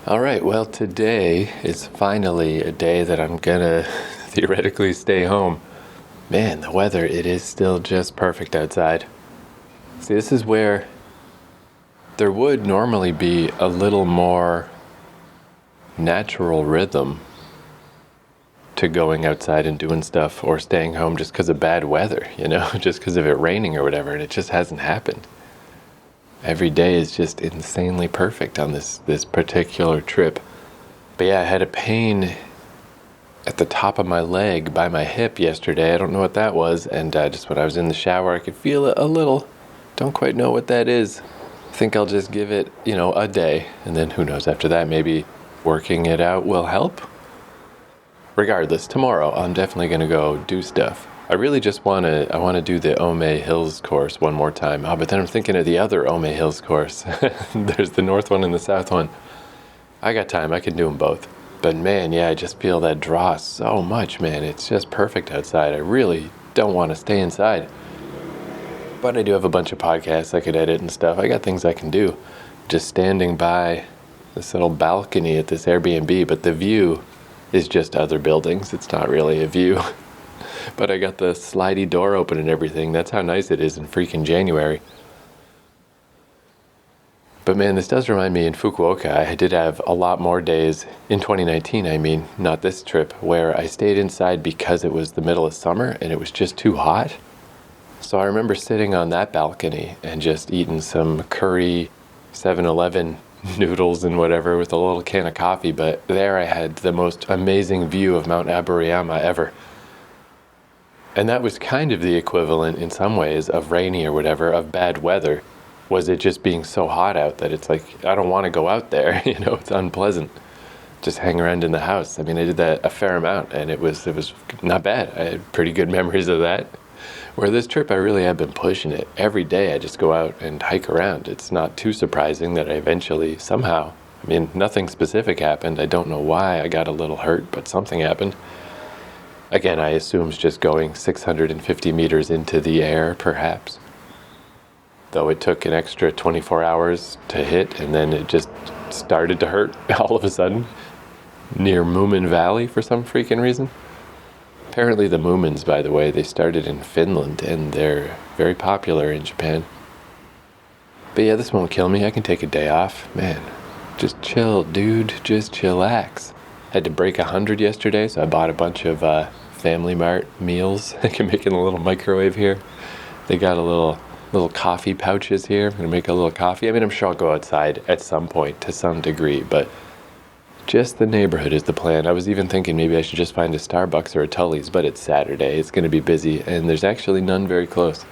All right, well, today is finally a day that I'm gonna theoretically stay home. Man, the weather, it is still just perfect outside. See, this is where there would normally be a little more natural rhythm to going outside and doing stuff or staying home just because of bad weather, just because of it raining or whatever, and it just hasn't happened. Every day is just insanely perfect on this particular trip. But yeah, I had a pain at the top of my leg by my hip yesterday. I don't know what that was, and just when I was in the shower, I could feel it a little. Don't quite know what that is. I think I'll just give it, a day, and then who knows after that, maybe working it out will help. Regardless, tomorrow I'm definitely going to go do stuff. I really just want to do the Ome Hills course one more time. But then I'm thinking of the other Ome Hills course. There's the north one and the south one. I got time, I can do them both. But man, yeah, I just feel that draw so much, man. It's just perfect outside. I really don't want to stay inside. But I do have a bunch of podcasts I could edit and stuff. I got things I can do. Just standing by this little balcony at this Airbnb, but the view is just other buildings. It's not really a view. But I got the slidey door open and everything. That's how nice it is in freaking January. But man, this does remind me in Fukuoka, I did have a lot more days in 2019, not this trip, where I stayed inside because it was the middle of summer and it was just too hot. So I remember sitting on that balcony and just eating some curry 7-Eleven noodles and whatever with a little can of coffee. But there I had the most amazing view of Mount Aburiyama ever. And that was kind of the equivalent in some ways of rainy or whatever, of bad weather. Was it just being so hot out that it's like, I don't want to go out there, it's unpleasant. Just hang around in the house. I did that a fair amount and it was not bad. I had pretty good memories of that. Where this trip, I really have been pushing it. Every day I just go out and hike around. It's not too surprising that I eventually somehow, nothing specific happened. I don't know why I got a little hurt, but something happened. Again, I assume it's just going 650 meters into the air, perhaps. Though it took an extra 24 hours to hit, and then it just started to hurt all of a sudden, near Moomin Valley for some freaking reason. Apparently the Moomins, by the way, they started in Finland, and they're very popular in Japan. But yeah, this won't kill me. I can take a day off. Man, just chill, dude. Just chillax. Had to break 100 yesterday, so I bought a bunch of Family Mart meals. I can make in a little microwave here. They got a little coffee pouches here. I'm going to make a little coffee. I'm sure I'll go outside at some point to some degree, but just the neighborhood is the plan. I was even thinking maybe I should just find a Starbucks or a Tully's, but it's Saturday. It's going to be busy, and there's actually none very close.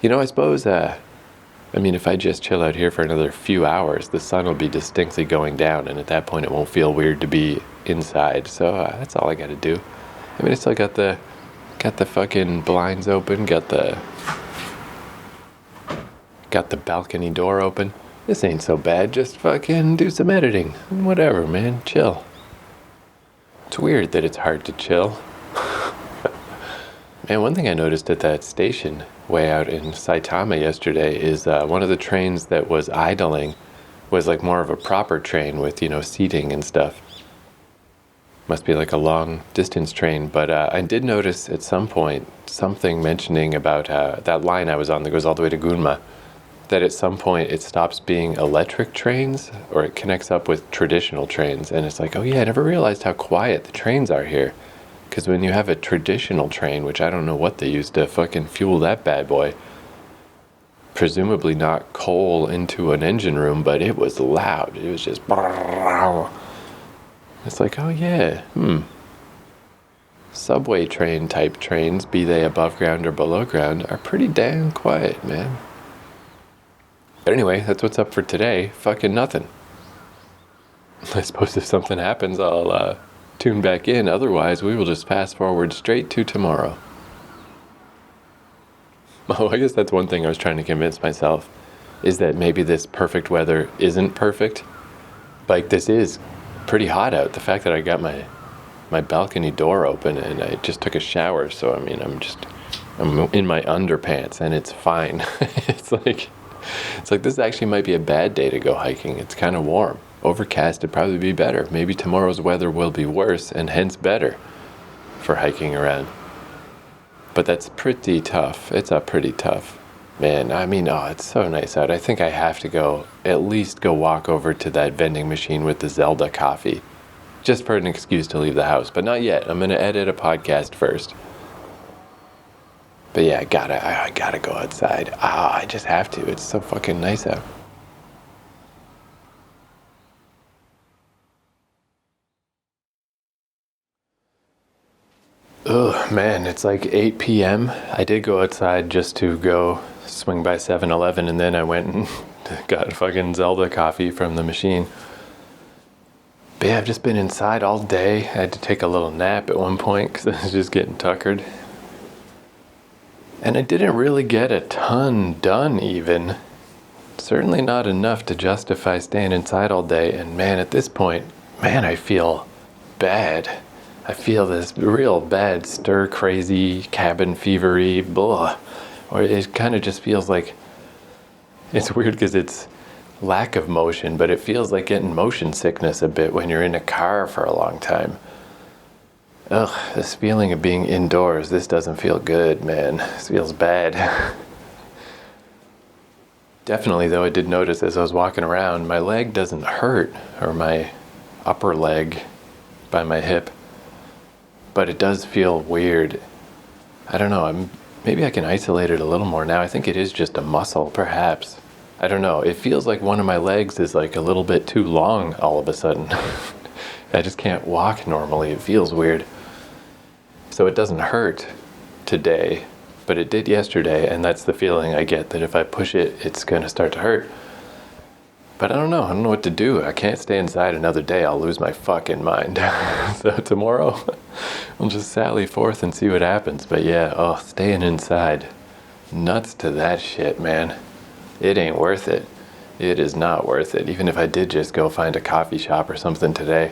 I suppose, if I just chill out here for another few hours, the sun will be distinctly going down, and at that point it won't feel weird to be inside. So that's all I got to do. I still got the fucking blinds open, got the balcony door open. This ain't so bad. Just fucking do some editing. Whatever, man. Chill. It's weird that it's hard to chill. Man, one thing I noticed at that station way out in Saitama yesterday is one of the trains that was idling was like more of a proper train with, seating and stuff. Must be like a long distance train, but I did notice at some point something mentioning about that line I was on that goes all the way to Gunma, that at some point it stops being electric trains or it connects up with traditional trains. And it's like, oh yeah, I never realized how quiet the trains are here. Because when you have a traditional train, which I don't know what they use to fucking fuel that bad boy, presumably not coal into an engine room, but it was loud. It was just... It's like, oh yeah, subway train type trains, be they above ground or below ground, are pretty damn quiet, man. But anyway, that's what's up for today. Fucking nothing. I suppose if something happens, I'll tune back in. Otherwise, we will just fast forward straight to tomorrow. Oh, I guess that's one thing I was trying to convince myself, is that maybe this perfect weather isn't perfect. Like, this is pretty hot out. The fact that I got my balcony door open and I just took a shower, so I'm in my underpants and it's fine. It's like It's like, this actually might be a bad day to go hiking. It's kind of warm. Overcast would probably be better. Maybe tomorrow's weather will be worse and hence better for hiking around. But that's pretty tough. It's a pretty tough. Man, I mean, oh, it's so nice out. I think I have to at least go walk over to that vending machine with the Zelda coffee. Just for an excuse to leave the house. But not yet. I'm going to edit a podcast first. But yeah, I gotta go outside. I just have to. It's so fucking nice out. Ugh, man, it's like 8 p.m. I did go outside just to go swing by 7-Eleven, and then I went and got fucking Zelda coffee from the machine. But yeah, I've just been inside all day. I had to take a little nap at one point because I was just getting tuckered. And I didn't really get a ton done even. Certainly not enough to justify staying inside all day. And man, at this point, I feel bad. I feel this real bad stir crazy, cabin fevery, blah. Or it kind of just feels like, it's weird because it's lack of motion, but it feels like getting motion sickness a bit when you're in a car for a long time. Ugh, this feeling of being indoors, this doesn't feel good, man. This feels bad. Definitely, though, I did notice as I was walking around, my leg doesn't hurt, or my upper leg by my hip. But it does feel weird. I don't know, maybe I can isolate it a little more now. I think it is just a muscle, perhaps. I don't know, it feels like one of my legs is like a little bit too long all of a sudden. I just can't walk normally, it feels weird. So it doesn't hurt today, but it did yesterday, and that's the feeling I get, that if I push it, it's gonna start to hurt. But I don't know what to do. I can't stay inside another day, I'll lose my fucking mind. So tomorrow, I'll just sally forth and see what happens. But yeah, staying inside. Nuts to that shit, man. It ain't worth it. It is not worth it. Even if I did just go find a coffee shop or something today,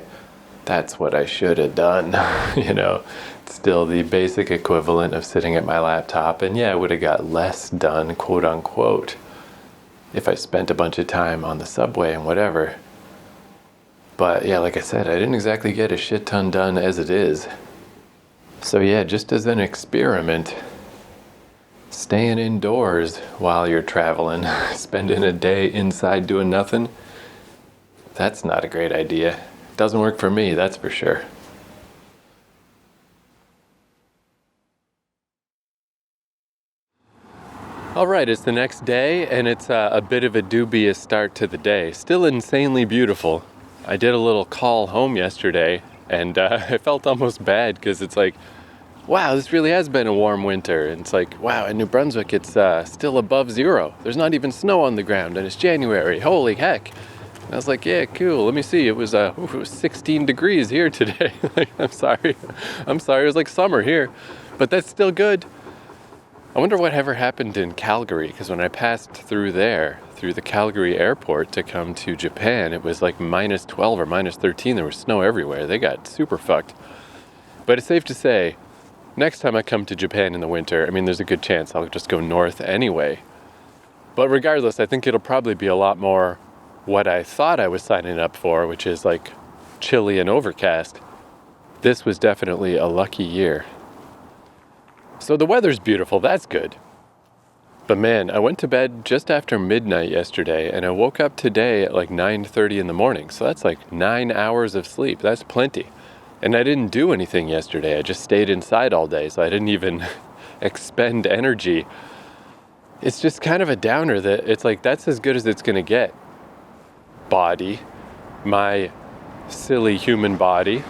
that's what I should have done. It's still the basic equivalent of sitting at my laptop. And yeah, I would have got less done, quote unquote, if I spent a bunch of time on the subway and whatever. But yeah, like I said, I didn't exactly get a shit ton done as it is. So yeah, just as an experiment, staying indoors while you're traveling, spending a day inside doing nothing, that's not a great idea. Doesn't work for me, that's for sure. All right, it's the next day, and it's a bit of a dubious start to the day. Still insanely beautiful. I did a little call home yesterday, and I felt almost bad because it's like, wow, this really has been a warm winter. And it's like, wow, in New Brunswick, it's still above zero. There's not even snow on the ground, and it's January. Holy heck. And I was like, yeah, cool. Let me see. It was 16 degrees here today. I'm sorry. It was like summer here, but that's still good. I wonder what ever happened in Calgary, because when I passed through the Calgary airport to come to Japan, it was like minus 12 or minus 13. There was snow everywhere. They got super fucked. But it's safe to say, next time I come to Japan in the winter, there's a good chance I'll just go north anyway. But regardless, I think it'll probably be a lot more what I thought I was signing up for, which is like chilly and overcast. This was definitely a lucky year. So the weather's beautiful, that's good. But man, I went to bed just after midnight yesterday, and I woke up today at like 9:30 in the morning. So that's like 9 hours of sleep. That's plenty. And I didn't do anything yesterday. I just stayed inside all day, so I didn't even expend energy. It's just kind of a downer that it's like, that's as good as it's gonna get. Body, my silly human body,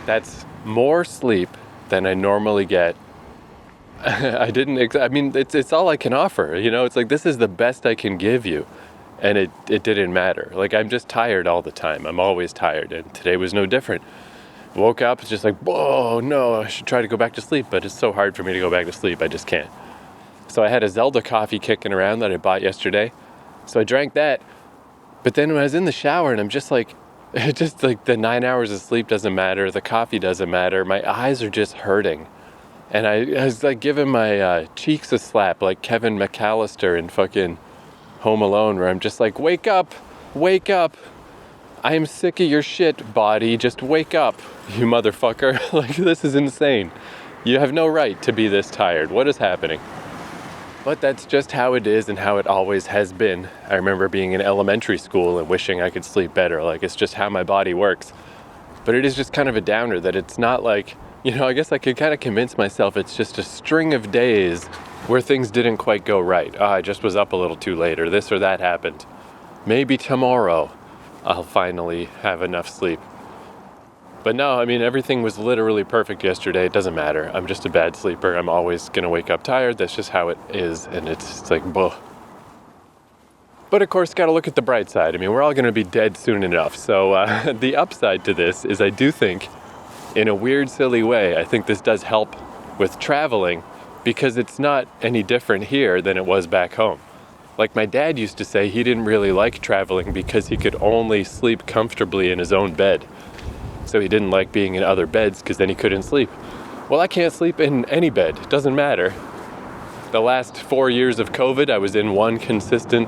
that's more sleep than I normally get. It's all I can offer, it's like, this is the best I can give you. And it didn't matter. Like, I'm just tired all the time. I'm always tired, and today was no different. Woke up, it's just like, whoa, no, I should try to go back to sleep, but it's so hard for me to go back to sleep, I just can't. So I had a Zelda coffee kicking around that I bought yesterday. So I drank that. But then when I was in the shower, and I'm just like, the 9 hours of sleep doesn't matter, the coffee doesn't matter, my eyes are just hurting. And I was like giving my cheeks a slap like Kevin McAllister in fucking Home Alone, where I'm just like, wake up, I am sick of your shit, body, just wake up, you motherfucker. Like, this is insane. You have no right to be this tired. What is happening? But that's just how it is and how it always has been. I remember being in elementary school and wishing I could sleep better. Like, it's just how my body works. But it is just kind of a downer that it's not like, I guess I could kind of convince myself it's just a string of days where things didn't quite go right. I just was up a little too late, or this or that happened. Maybe tomorrow I'll finally have enough sleep. But no, everything was literally perfect yesterday. It doesn't matter. I'm just a bad sleeper. I'm always going to wake up tired. That's just how it is. And it's like, boh. But of course, got to look at the bright side. We're all going to be dead soon enough. So the upside to this is I do think, in a weird, silly way, I think this does help with traveling because it's not any different here than it was back home. Like my dad used to say, he didn't really like traveling because he could only sleep comfortably in his own bed. So he didn't like being in other beds because then he couldn't sleep. Well, I can't sleep in any bed. It doesn't matter. The last 4 years of COVID, I was in one consistent,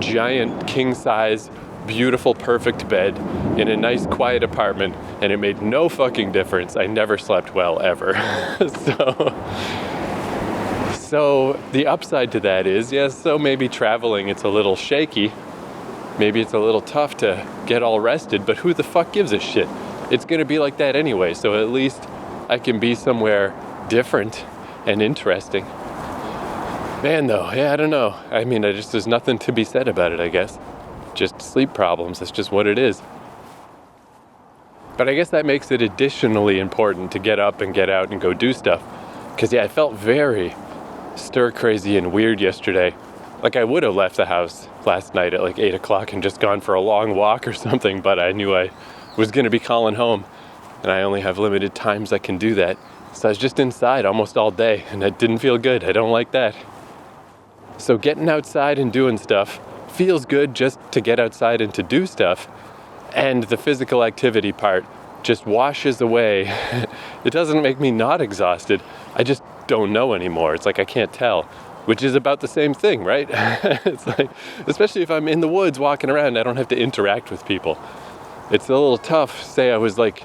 giant, king-size, beautiful, perfect bed in a nice, quiet apartment, and it made no fucking difference. I never slept well, ever. So the upside to that is, yes, so maybe traveling, it's a little shaky. Maybe it's a little tough to get all rested, but who the fuck gives a shit? It's going to be like that anyway, so at least I can be somewhere different and interesting. Man, though, yeah, I don't know. There's nothing to be said about it, I guess. Just sleep problems, that's just what it is. But I guess that makes it additionally important to get up and get out and go do stuff. Because, I felt very stir-crazy and weird yesterday. Like, I would have left the house last night at like 8 o'clock and just gone for a long walk or something, but I knew I was going to be calling home, and I only have limited times I can do that. So I was just inside almost all day, and it didn't feel good. I don't like that. So getting outside and doing stuff feels good just to get outside and to do stuff, and the physical activity part just washes away. It doesn't make me not exhausted. I just don't know anymore. It's like I can't tell, which is about the same thing, right? It's like, especially if I'm in the woods walking around, I don't have to interact with people. It's a little tough. Say I was like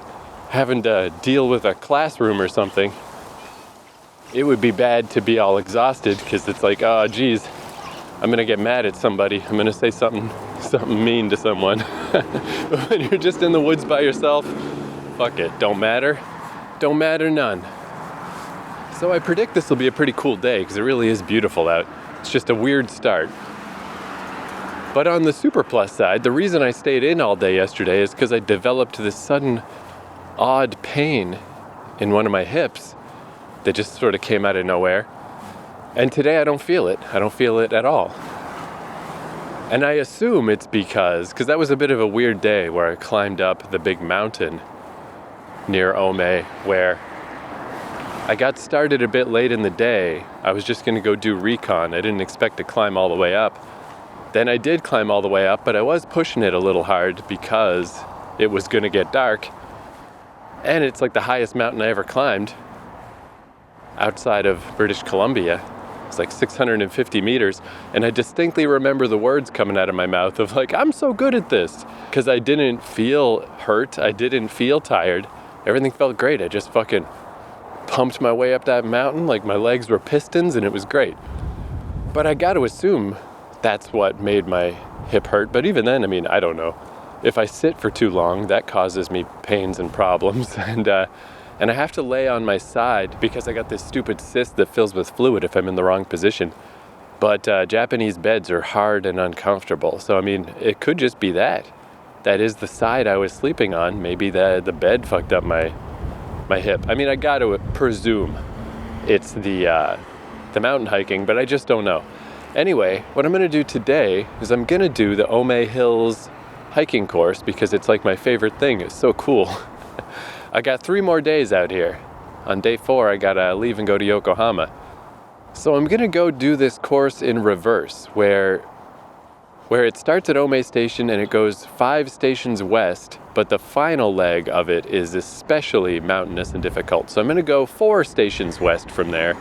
having to deal with a classroom or something. It would be bad to be all exhausted because it's like, oh, geez, I'm going to get mad at somebody. I'm going to say something mean to someone. But when you're just in the woods by yourself, fuck it. Don't matter none. So I predict this will be a pretty cool day because it really is beautiful out. It's just a weird start. But on the super plus side, the reason I stayed in all day yesterday is because I developed this sudden odd pain in one of my hips that just sort of came out of nowhere. And today I don't feel it. I don't feel it at all. And I assume it's because that was a bit of a weird day where I climbed up the big mountain near Ome, where I got started a bit late in the day. I was just going to go do recon. I didn't expect to climb all the way up. Then I did climb all the way up, but I was pushing it a little hard because it was going to get dark. And it's like the highest mountain I ever climbed outside of British Columbia. It's like 650 meters. And I distinctly remember the words coming out of my mouth of like, I'm so good at this. Because I didn't feel hurt. I didn't feel tired. Everything felt great. I just fucking pumped my way up that mountain. Like my legs were pistons and it was great. But I got to assume that's what made my hip hurt. But even then, I don't know. If I sit for too long, that causes me pains and problems. And I have to lay on my side because I got this stupid cyst that fills with fluid if I'm in the wrong position. But Japanese beds are hard and uncomfortable. So, it could just be that. That is the side I was sleeping on. Maybe the bed fucked up my hip. I got to presume it's the mountain hiking, but I just don't know. Anyway, what I'm going to do today is I'm going to do the Ome Hills hiking course because it's like my favorite thing. It's so cool. I got 3 more days out here. On day 4, I gotta leave and go to Yokohama. So I'm gonna go do this course in reverse, where where it starts at Ome Station and it goes 5 stations west, but the final leg of it is especially mountainous and difficult. So I'm going to go 4 stations west from there,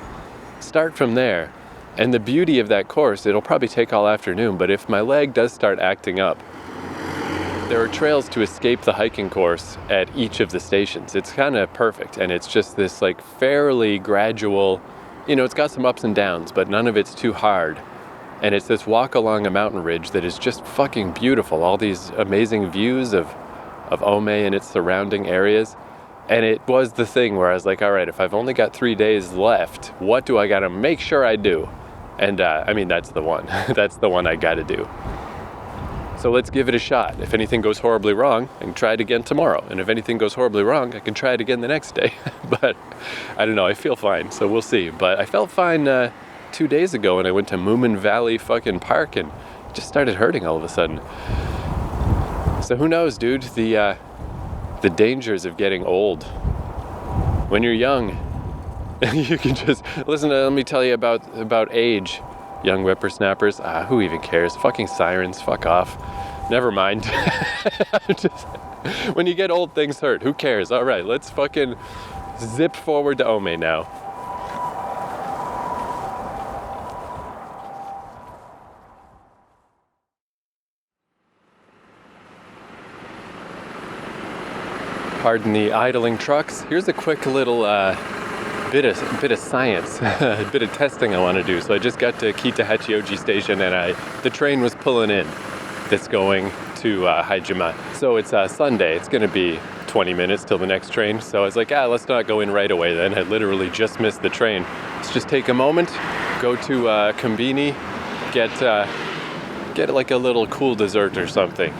start from there. And the beauty of that course, it'll probably take all afternoon, but if my leg does start acting up, there are trails to escape the hiking course at each of the stations. It's kind of perfect, and it's just this like fairly gradual, it's got some ups and downs, but none of it's too hard. And it's this walk along a mountain ridge that is just fucking beautiful. All these amazing views of Ome and its surrounding areas. And it was the thing where I was like, all right, if I've only got 3 days left, what do I got to make sure I do? And that's the one. That's the one I got to do. So let's give it a shot. If anything goes horribly wrong, I can try it again tomorrow. And if anything goes horribly wrong, I can try it again the next day. But I don't know, I feel fine, so we'll see. But I felt fine 2 days ago when I went to Moomin Valley fucking park and it just started hurting all of a sudden. So who knows, dude? The dangers of getting old. When you're young, you can just listen to, let me tell you about age, young whippersnappers. Who even cares? Fucking sirens, fuck off. Never mind. When you get old, things hurt. Who cares? All right, let's fucking zip forward to Ome now. Pardon the idling trucks. Here's a quick little bit of science, a bit of testing I want to do. So I just got to Kita Hachioji Station and the train was pulling in that's going to Haijima. So it's Sunday. It's going to be 20 minutes till the next train. So I was like, let's not go in right away then. I literally just missed the train. Let's just take a moment, go to Combini, get like a little cool dessert or something.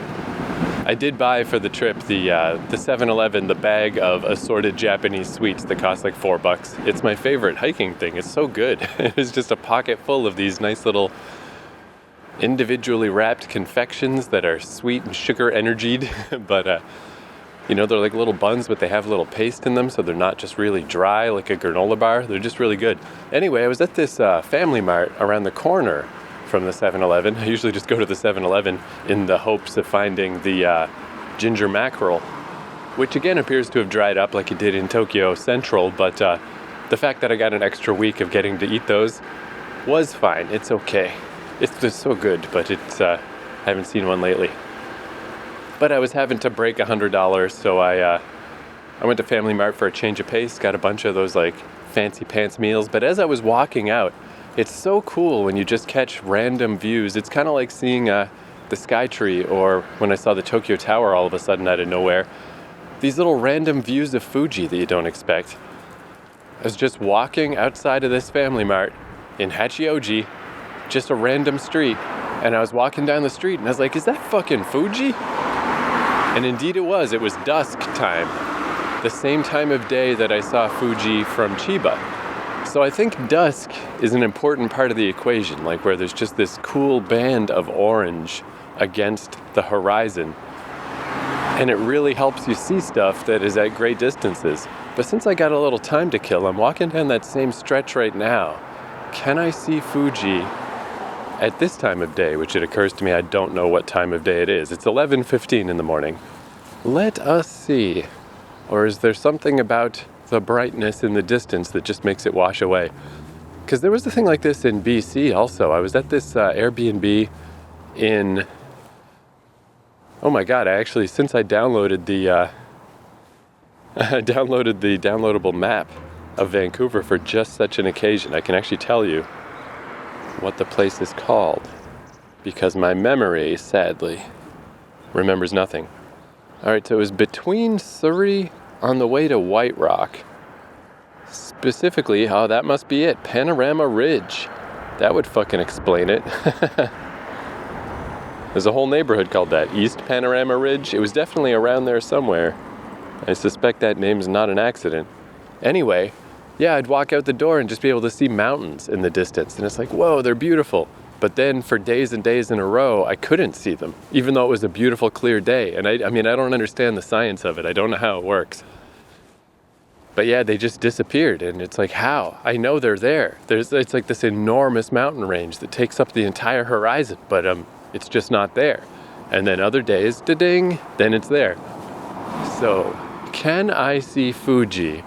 I did buy for the trip the 7-Eleven, the bag of assorted Japanese sweets that cost like $4. It's my favorite hiking thing. It's so good. It's just a pocket full of these nice little individually wrapped confections that are sweet and sugar energied, but they're like little buns, but they have a little paste in them, so they're not just really dry like a granola bar. They're just really good. Anyway, I was at this Family Mart around the corner from the 7-Eleven. I usually just go to the 7-Eleven in the hopes of finding the ginger mackerel, which again appears to have dried up like it did in Tokyo Central, but the fact that I got an extra week of getting to eat those was fine. It's okay. It's just so good, but I haven't seen one lately. But I was having to break $100, so I went to Family Mart for a change of pace, got a bunch of those like fancy pants meals, but as I was walking out, it's so cool when you just catch random views. It's kind of like seeing the Sky Tree, or when I saw the Tokyo Tower all of a sudden out of nowhere. These little random views of Fuji that you don't expect. I was just walking outside of this Family Mart in Hachioji, just a random street, and I was walking down the street and I was like, is that fucking Fuji? And indeed it was. It was dusk time, the same time of day that I saw Fuji from Chiba. So I think dusk is an important part of the equation, like where there's just this cool band of orange against the horizon. And it really helps you see stuff that is at great distances. But since I got a little time to kill, I'm walking down that same stretch right now. Can I see Fuji at this time of day, which it occurs to me I don't know what time of day it is. It's 11:15 in the morning. Let us see. Or is there something about the brightness in the distance that just makes it wash away? Because there was a thing like this in BC also. I was at this Airbnb in... Oh my god, since I downloaded the downloadable map of Vancouver for just such an occasion, I can actually tell you what the place is called, because my memory, sadly, remembers nothing. Alright, so it was between Surrey on the way to White Rock. Specifically, that must be it, Panorama Ridge. That would fucking explain it. There's a whole neighborhood called that, East Panorama Ridge. It was definitely around there somewhere. I suspect that name's not an accident. Anyway, yeah, I'd walk out the door and just be able to see mountains in the distance. And it's like, whoa, they're beautiful. But then for days and days in a row, I couldn't see them, even though it was a beautiful, clear day. And I don't understand the science of it. I don't know how it works. But yeah, they just disappeared. And it's like, how? I know they're there. It's like this enormous mountain range that takes up the entire horizon. But It's just not there. And then other days, da-ding, then it's there. So, can I see Fuji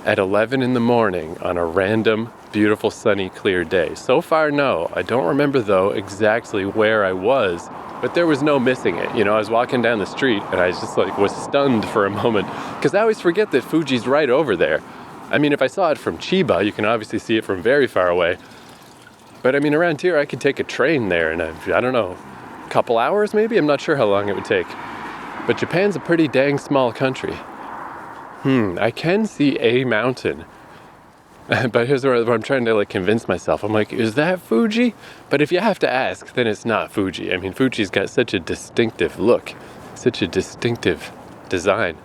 at 11 in the morning on a random, beautiful, sunny, clear day? So far, no. I don't remember, though, exactly where I was, but there was no missing it. You know, I was walking down the street, and I just, was stunned for a moment, because I always forget that Fuji's right over there. I mean, if I saw it from Chiba, you can obviously see it from very far away. But, I mean, around here, I could take a train there, and I don't know, a couple hours, maybe? I'm not sure how long it would take. But Japan's a pretty dang small country. I can see a mountain. But here's where I'm trying to convince myself. I'm like, is that Fuji? But if you have to ask, then it's not Fuji. I mean, Fuji's got such a distinctive look, such a distinctive design.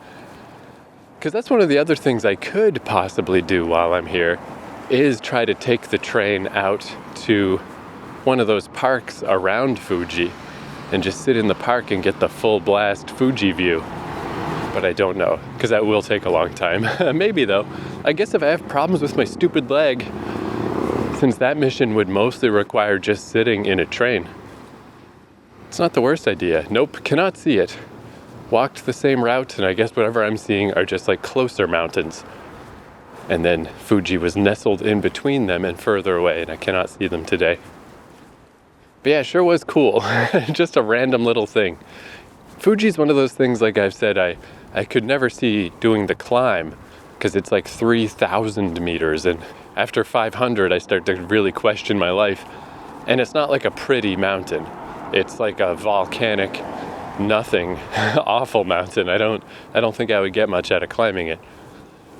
Because that's one of the other things I could possibly do while I'm here, is try to take the train out to one of those parks around Fuji and just sit in the park and get the full blast Fuji view. But I don't know, because that will take a long time. Maybe though. I guess if I have problems with my stupid leg, since that mission would mostly require just sitting in a train, it's not the worst idea. Nope, cannot see it. Walked the same route, and I guess whatever I'm seeing are just closer mountains. And then Fuji was nestled in between them and further away, and I cannot see them today. But yeah, it sure was cool. Just a random little thing. Fuji's one of those things, like I've said, I could never see doing the climb, because it's 3,000 meters, and after 500 I start to really question my life. And it's not a pretty mountain. It's a volcanic, nothing, awful mountain. I don't think I would get much out of climbing it.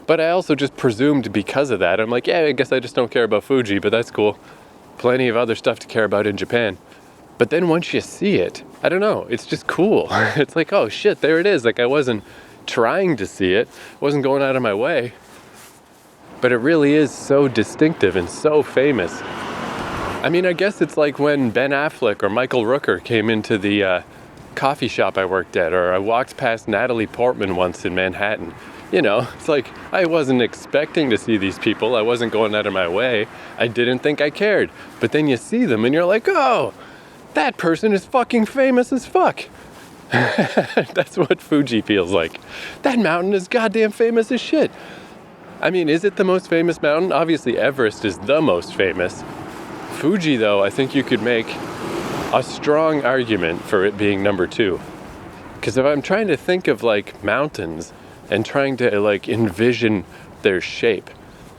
But I also just presumed because of that, I'm like, yeah, I guess I just don't care about Fuji, but that's cool. Plenty of other stuff to care about in Japan. But then once you see it, I don't know, it's just cool. It's oh shit, there it is. I wasn't trying to see it, wasn't going out of my way. But it really is so distinctive and so famous. I mean, I guess it's when Ben Affleck or Michael Rooker came into the coffee shop I worked at, or I walked past Natalie Portman once in Manhattan. You know, it's I wasn't expecting to see these people. I wasn't going out of my way. I didn't think I cared. But then you see them and you're like, oh, that person is fucking famous as fuck. That's what Fuji feels like. That mountain is goddamn famous as shit. I mean, is it the most famous mountain? Obviously, Everest is the most famous. Fuji, though, I think you could make a strong argument for it being number 2. Because if I'm trying to think of mountains and trying to envision their shape,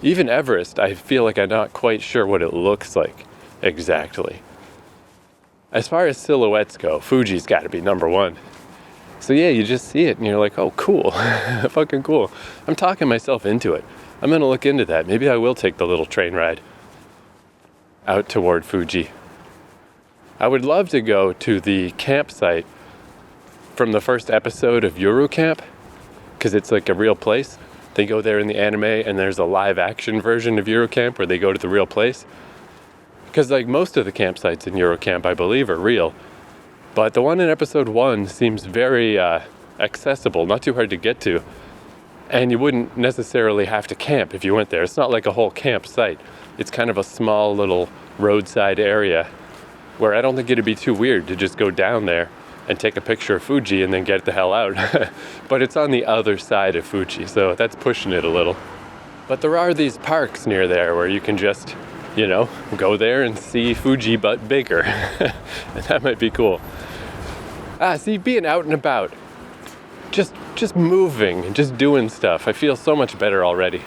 even Everest, I feel I'm not quite sure what it looks like exactly. As far as silhouettes go, Fuji's got to be number 1. So yeah, you just see it and you're like, oh, cool, fucking cool. I'm talking myself into it. I'm gonna look into that. Maybe I will take the little train ride out toward Fuji. I would love to go to the campsite from the first episode of Yuru Camp, because it's a real place. They go there in the anime, and there's a live action version of Yuru Camp where they go to the real place. Because most of the campsites in Yuru Camp, I believe, are real. But the one in episode 1 seems very accessible, not too hard to get to. And you wouldn't necessarily have to camp if you went there. It's not a whole campsite. It's kind of a small little roadside area where I don't think it'd be too weird to just go down there and take a picture of Fuji and then get the hell out. But it's on the other side of Fuji, so that's pushing it a little. But there are these parks near there where you can just, go there and see Fuji but bigger. And that might be cool. See, being out and about, just moving and just doing stuff, I feel so much better already.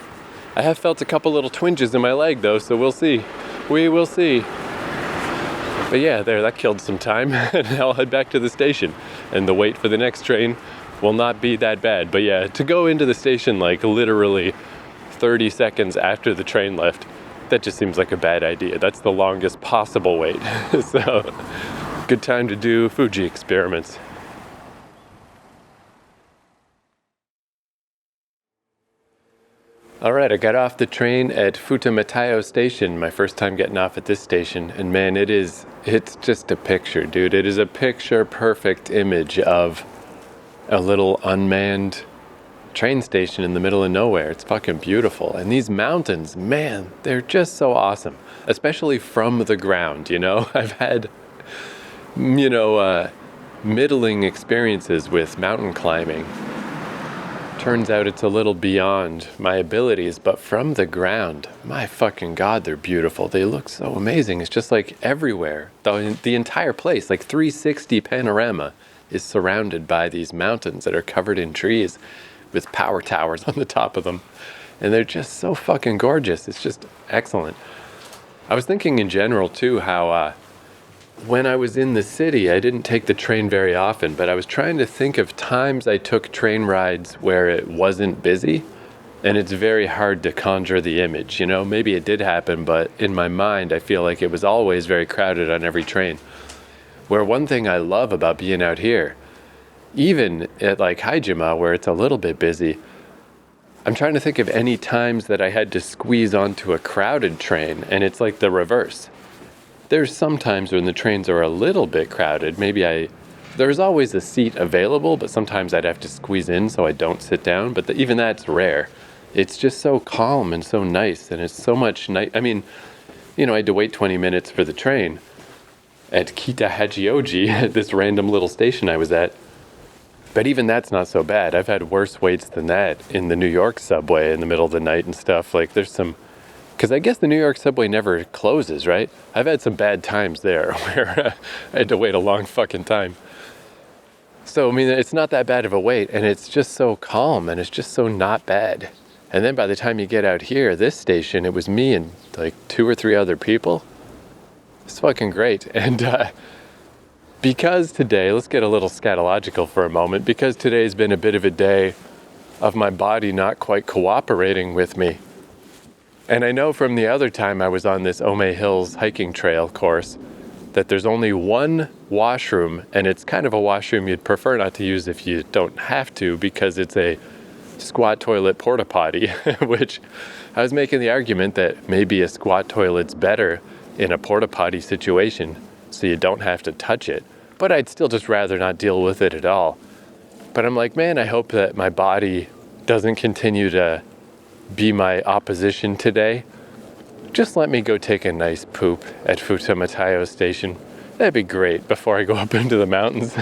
I have felt a couple little twinges in my leg though, so we'll see. We will see. But yeah, that killed some time, and now I'll head back to the station, and the wait for the next train will not be that bad. But yeah, to go into the station literally 30 seconds after the train left, that just seems like a bad idea. That's the longest possible wait. So, good time to do Fuji experiments. Alright, I got off the train at Futamatao station, my first time getting off at this station, and man, it's just a picture, dude. It is a picture-perfect image of a little unmanned train station in the middle of nowhere. It's fucking beautiful. And these mountains, man, they're just so awesome, especially from the ground, I've had middling experiences with mountain climbing. Turns out it's a little beyond my abilities, but from the ground, my fucking God, they're beautiful. They look so amazing. It's just like everywhere. The entire place, like 360 panorama, is surrounded by these mountains that are covered in trees with power towers on the top of them. And they're just so fucking gorgeous. It's just excellent. I was thinking in general too how when I was in the city, I didn't take the train very often, but I was trying to think of times I took train rides where it wasn't busy, and it's very hard to conjure the image, Maybe it did happen, but in my mind, I feel like it was always very crowded on every train. Where one thing I love about being out here, even at like Haijima, where it's a little bit busy, I'm trying to think of any times that I had to squeeze onto a crowded train, and it's like the reverse. There's some times when the trains are a little bit crowded. There's always a seat available, but sometimes I'd have to squeeze in so I don't sit down. But even that's rare. It's just so calm and so nice, and it's so much nice. I had to wait 20 minutes for the train at Kita Hachioji, at this random little station I was at. But even that's not so bad. I've had worse waits than that in the New York subway in the middle of the night and stuff. Like because I guess the New York subway never closes, right? I've had some bad times there where I had to wait a long fucking time. So, it's not that bad of a wait, and it's just so calm, and it's just so not bad. And then by the time you get out here, this station, it was me and like 2 or 3 other people. It's fucking great. And because today, let's get a little scatological for a moment, because today's been a bit of a day of my body not quite cooperating with me. And I know from the other time I was on this Ome Hills hiking trail course that there's only one washroom, and it's kind of a washroom you'd prefer not to use if you don't have to, because it's a squat toilet porta potty, which I was making the argument that maybe a squat toilet's better in a porta potty situation so you don't have to touch it. But I'd still just rather not deal with it at all. But I'm like, man, I hope that my body doesn't continue to be my opposition today. Just let me go take a nice poop at Futamatao station. That'd be great before I go up into the mountains.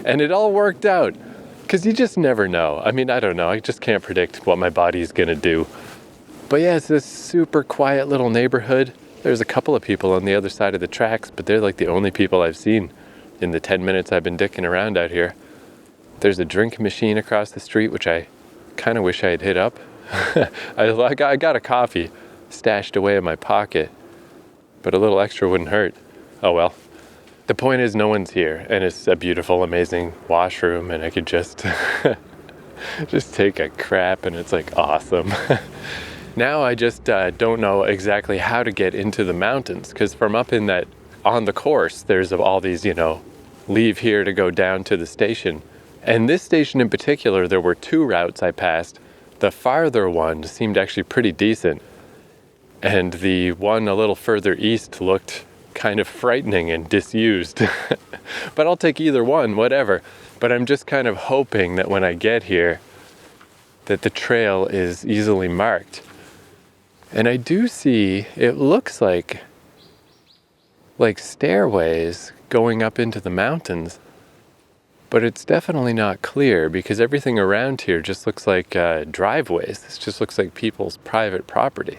And it all worked out, because you just never know. I don't know. I just can't predict what my body's gonna do. But yeah, it's this super quiet little neighborhood. There's a couple of people on the other side of the tracks, but they're like the only people I've seen in the 10 minutes I've been dicking around out here. There's a drink machine across the street, which I kind of wish I had hit up. I got a coffee stashed away in my pocket, but a little extra wouldn't hurt. Oh well. The point is, no one's here, and it's a beautiful, amazing washroom, and I could just take a crap, and it's like awesome. Now I just don't know exactly how to get into the mountains, because from up in that, on the course, there's all these, leave here to go down to the station. And this station in particular, there were 2 routes I passed. The farther one seemed actually pretty decent, and the one a little further east looked kind of frightening and disused. But I'll take either one, whatever. But I'm just kind of hoping that when I get here, that the trail is easily marked. And I do see, it looks like stairways going up into the mountains. But it's definitely not clear, because everything around here just looks like driveways. This just looks like people's private property.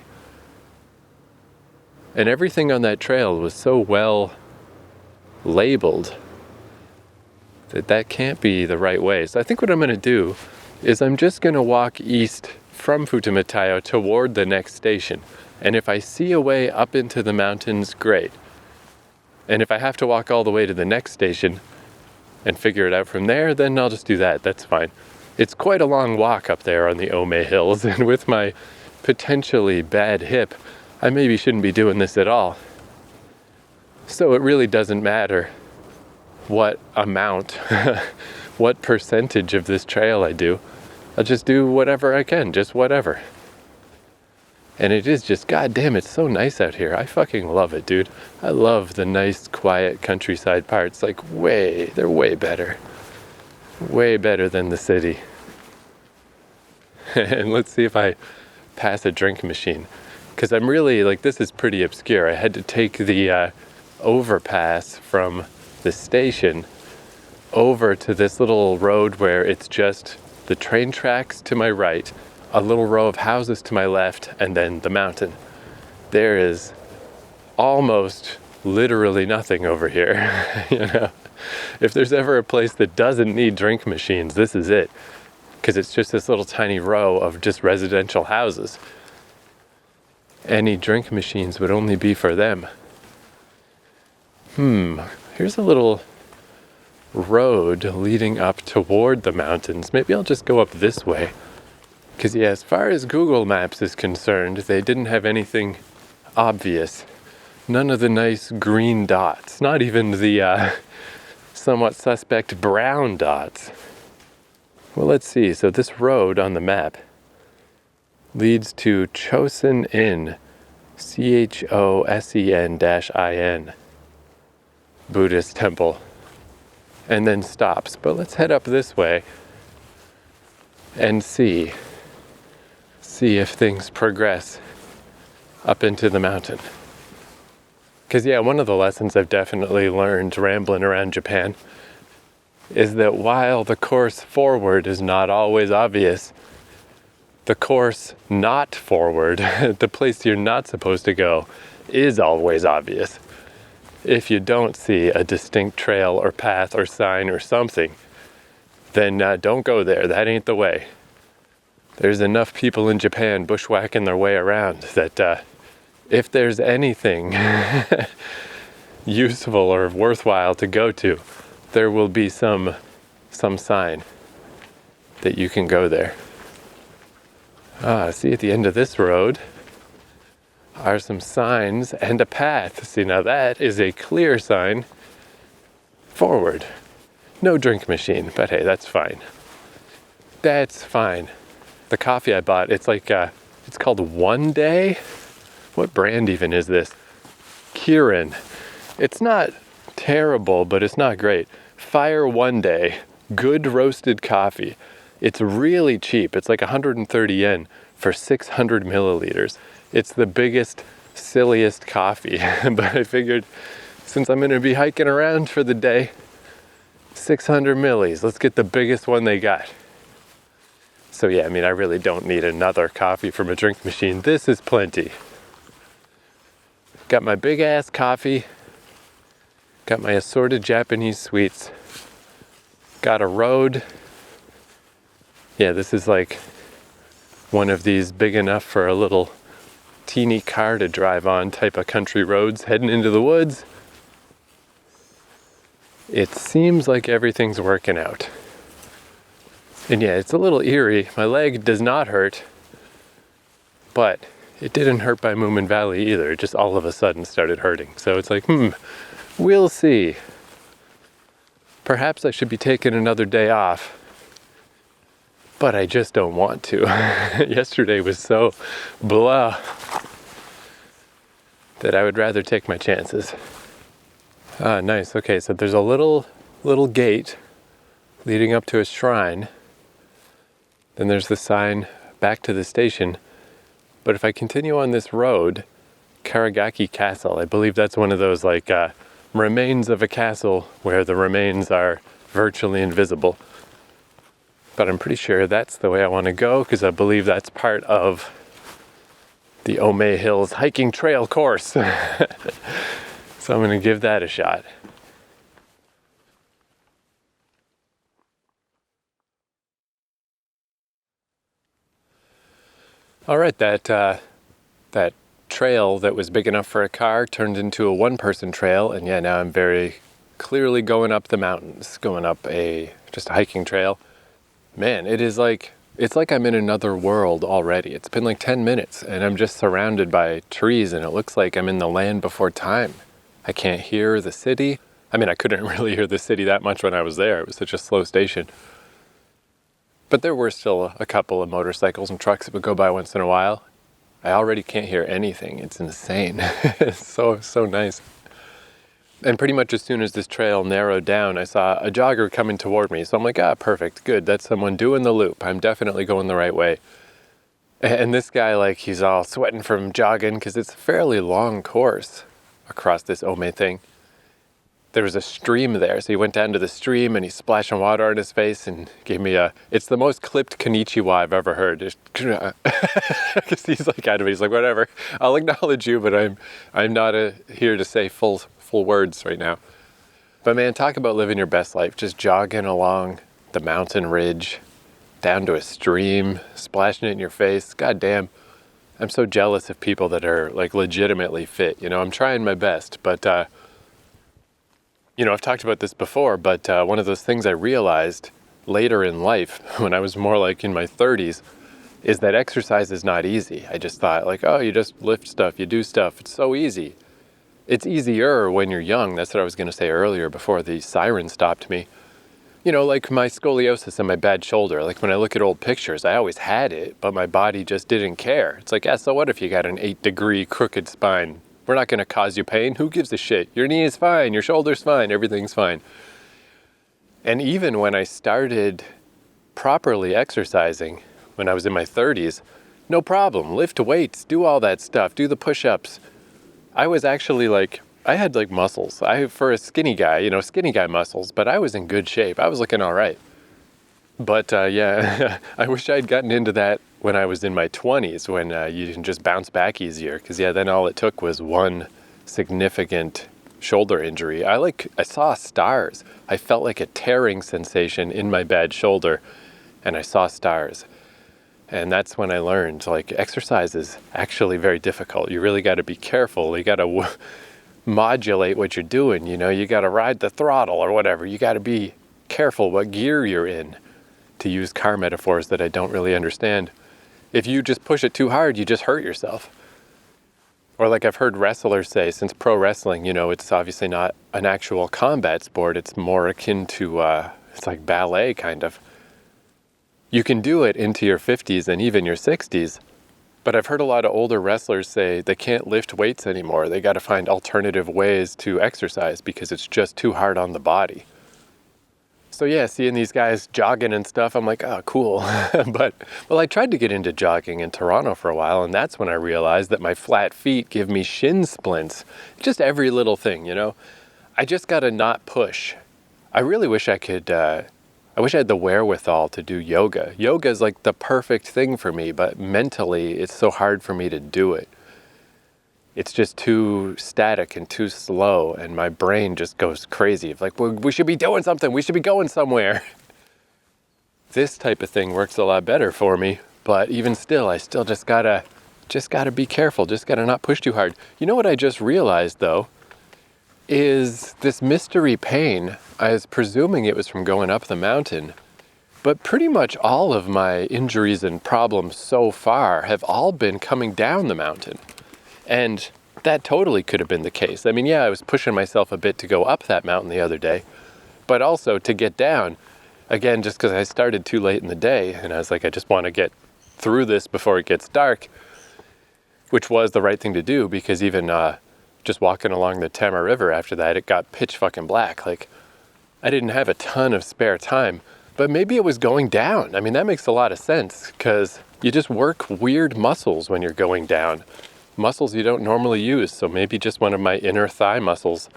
And everything on that trail was so well labeled that can't be the right way. So I think what I'm going to do is I'm just going to walk east from Futamatao toward the next station. And if I see a way up into the mountains, great. And if I have to walk all the way to the next station and figure it out from there, then I'll just do that. That's fine. It's quite a long walk up there on the Ome Hills, and with my potentially bad hip, I maybe shouldn't be doing this at all. So it really doesn't matter what amount, what percentage of this trail I do. I'll just do whatever I can, just whatever. And it is just, goddamn, it's so nice out here. I fucking love it, dude. I love the nice, quiet countryside parts. Like, they're way better. Way better than the city. And let's see if I pass a drink machine. Because I'm really, this is pretty obscure. I had to take the overpass from the station over to this little road where it's just the train tracks to my right, a little row of houses to my left, and then the mountain. There is almost literally nothing over here. You know, if there's ever a place that doesn't need drink machines, this is it, because it's just this little tiny row of just residential houses. Any drink machines would only be for them. Here's a little road leading up toward the mountains. Maybe I'll just go up this way, because yeah, as far as Google Maps is concerned, they didn't have anything obvious. None of the nice green dots, not even the somewhat suspect brown dots. Well, let's see. So this road on the map leads to Chosen Inn, Chosen-in, Buddhist temple, and then stops. But let's head up this way and see if things progress up into the mountain. Because yeah, one of the lessons I've definitely learned rambling around Japan is that while the course forward is not always obvious, the course not forward, the place you're not supposed to go, is always obvious. If you don't see a distinct trail or path or sign or something, then don't go there. That ain't the way. There's enough people in Japan bushwhacking their way around that if there's anything useful or worthwhile to go to, there will be some sign that you can go there. See, at the end of this road are some signs and a path. See, now that is a clear sign forward. No drink machine, but hey, that's fine. That's fine. The coffee I bought, it's like, it's called One Day. What brand even is this? Kirin. It's not terrible, but it's not great. Fire One Day, good roasted coffee. It's really cheap. It's like 130 yen for 600 milliliters. It's the biggest, silliest coffee. But I figured since I'm going to be hiking around for the day, 600 millis, let's get the biggest one they got. So yeah, I mean, I really don't need another coffee from a drink machine. This is plenty. Got my big ass coffee. Got my assorted Japanese sweets. Got a road. Yeah, this is like one of these big enough for a little teeny car to drive on type of country roads heading into the woods. It seems like everything's working out. And yeah, it's a little eerie. My leg does not hurt, but it didn't hurt by Moomin Valley either. It just all of a sudden started hurting. So it's like, we'll see. Perhaps I should be taking another day off, but I just don't want to. Yesterday was so blah that I would rather take my chances. Nice. Okay, so there's a little gate leading up to a shrine. Then there's the sign back to the station. But if I continue on this road, Karagaki Castle, I believe that's one of those like remains of a castle where the remains are virtually invisible. But I'm pretty sure that's the way I want to go, because I believe that's part of the Ome Hills hiking trail course. So I'm going to give that a shot. All right, that trail that was big enough for a car turned into a one-person trail, and yeah, now I'm very clearly going up the mountains, going up just a hiking trail. Man, it's like I'm in another world already. It's been like 10 minutes, and I'm just surrounded by trees, and it looks like I'm in the land before time. I can't hear the city. I mean, I couldn't really hear the city that much when I was there. It was such a slow station. But there were still a couple of motorcycles and trucks that would go by once in a while. I already can't hear anything. It's insane. It's so nice. And pretty much as soon as this trail narrowed down, I saw a jogger coming toward me. So I'm like, perfect, good. That's someone doing the loop. I'm definitely going the right way. And this guy, like, he's all sweating from jogging because it's a fairly long course across this Ome thing. there was a stream there. So he went down to the stream and he splashed some water on his face and gave me it's the most clipped konnichiwa I've ever heard. Because he's like out of it. He's like, whatever, I'll acknowledge you, but I'm not here to say full words right now. But man, talk about living your best life. Just jogging along the mountain ridge, down to a stream, splashing it in your face. God damn. I'm so jealous of people that are like legitimately fit. I'm trying my best, but I've talked about this before, but one of those things I realized later in life, when I was more like in my 30s, is that exercise is not easy. I just thought like, oh, you just lift stuff, you do stuff. It's so easy. It's easier when you're young. That's what I was going to say earlier before the siren stopped me. Like my scoliosis and my bad shoulder. Like when I look at old pictures, I always had it, but my body just didn't care. It's like, yeah, so what if you got an 8-degree crooked spine? We're not going to cause you pain. Who gives a shit? Your knee is fine. Your shoulder's fine. Everything's fine. And even when I started properly exercising, when I was in my 30s, no problem. Lift weights, do all that stuff, do the push-ups. I was actually like, I had like muscles. For a skinny guy, skinny guy muscles, but I was in good shape. I was looking all right. But yeah, I wish I'd gotten into that when I was in my 20s, when you can just bounce back easier. Because yeah, then all it took was one significant shoulder injury. I saw stars. I felt like a tearing sensation in my bad shoulder, and I saw stars. And that's when I learned, like, exercise is actually very difficult. You really got to be careful. You got to modulate what you're doing. You got to ride the throttle or whatever. You got to be careful what gear you're in, to use car metaphors that I don't really understand. If you just push it too hard, you just hurt yourself. Or like I've heard wrestlers say, since pro wrestling, it's obviously not an actual combat sport. It's more akin to, it's like ballet kind of. You can do it into your 50s and even your 60s. But I've heard a lot of older wrestlers say they can't lift weights anymore. They got to find alternative ways to exercise because it's just too hard on the body. So yeah, seeing these guys jogging and stuff, I'm like, oh, cool. But I tried to get into jogging in Toronto for a while, and that's when I realized that my flat feet give me shin splints. Just every little thing, I just got to not push. I really wish I could, I wish I had the wherewithal to do yoga. Yoga is like the perfect thing for me, but mentally it's so hard for me to do it. It's just too static and too slow, and my brain just goes crazy. It's like, well, we should be doing something. We should be going somewhere. This type of thing works a lot better for me, but even still, I still just gotta be careful. Just gotta not push too hard. You know what I just realized though, is this mystery pain. I was presuming it was from going up the mountain, but pretty much all of my injuries and problems so far have all been coming down the mountain. And that totally could have been the case. I mean, yeah, I was pushing myself a bit to go up that mountain the other day, but also to get down, again, just because I started too late in the day, and I was like, I just want to get through this before it gets dark, which was the right thing to do, because even just walking along the Tama River after that, it got pitch fucking black. Like, I didn't have a ton of spare time, but maybe it was going down. I mean, that makes a lot of sense, because you just work weird muscles when you're going down. Muscles you don't normally use, so maybe just one of my inner thigh muscles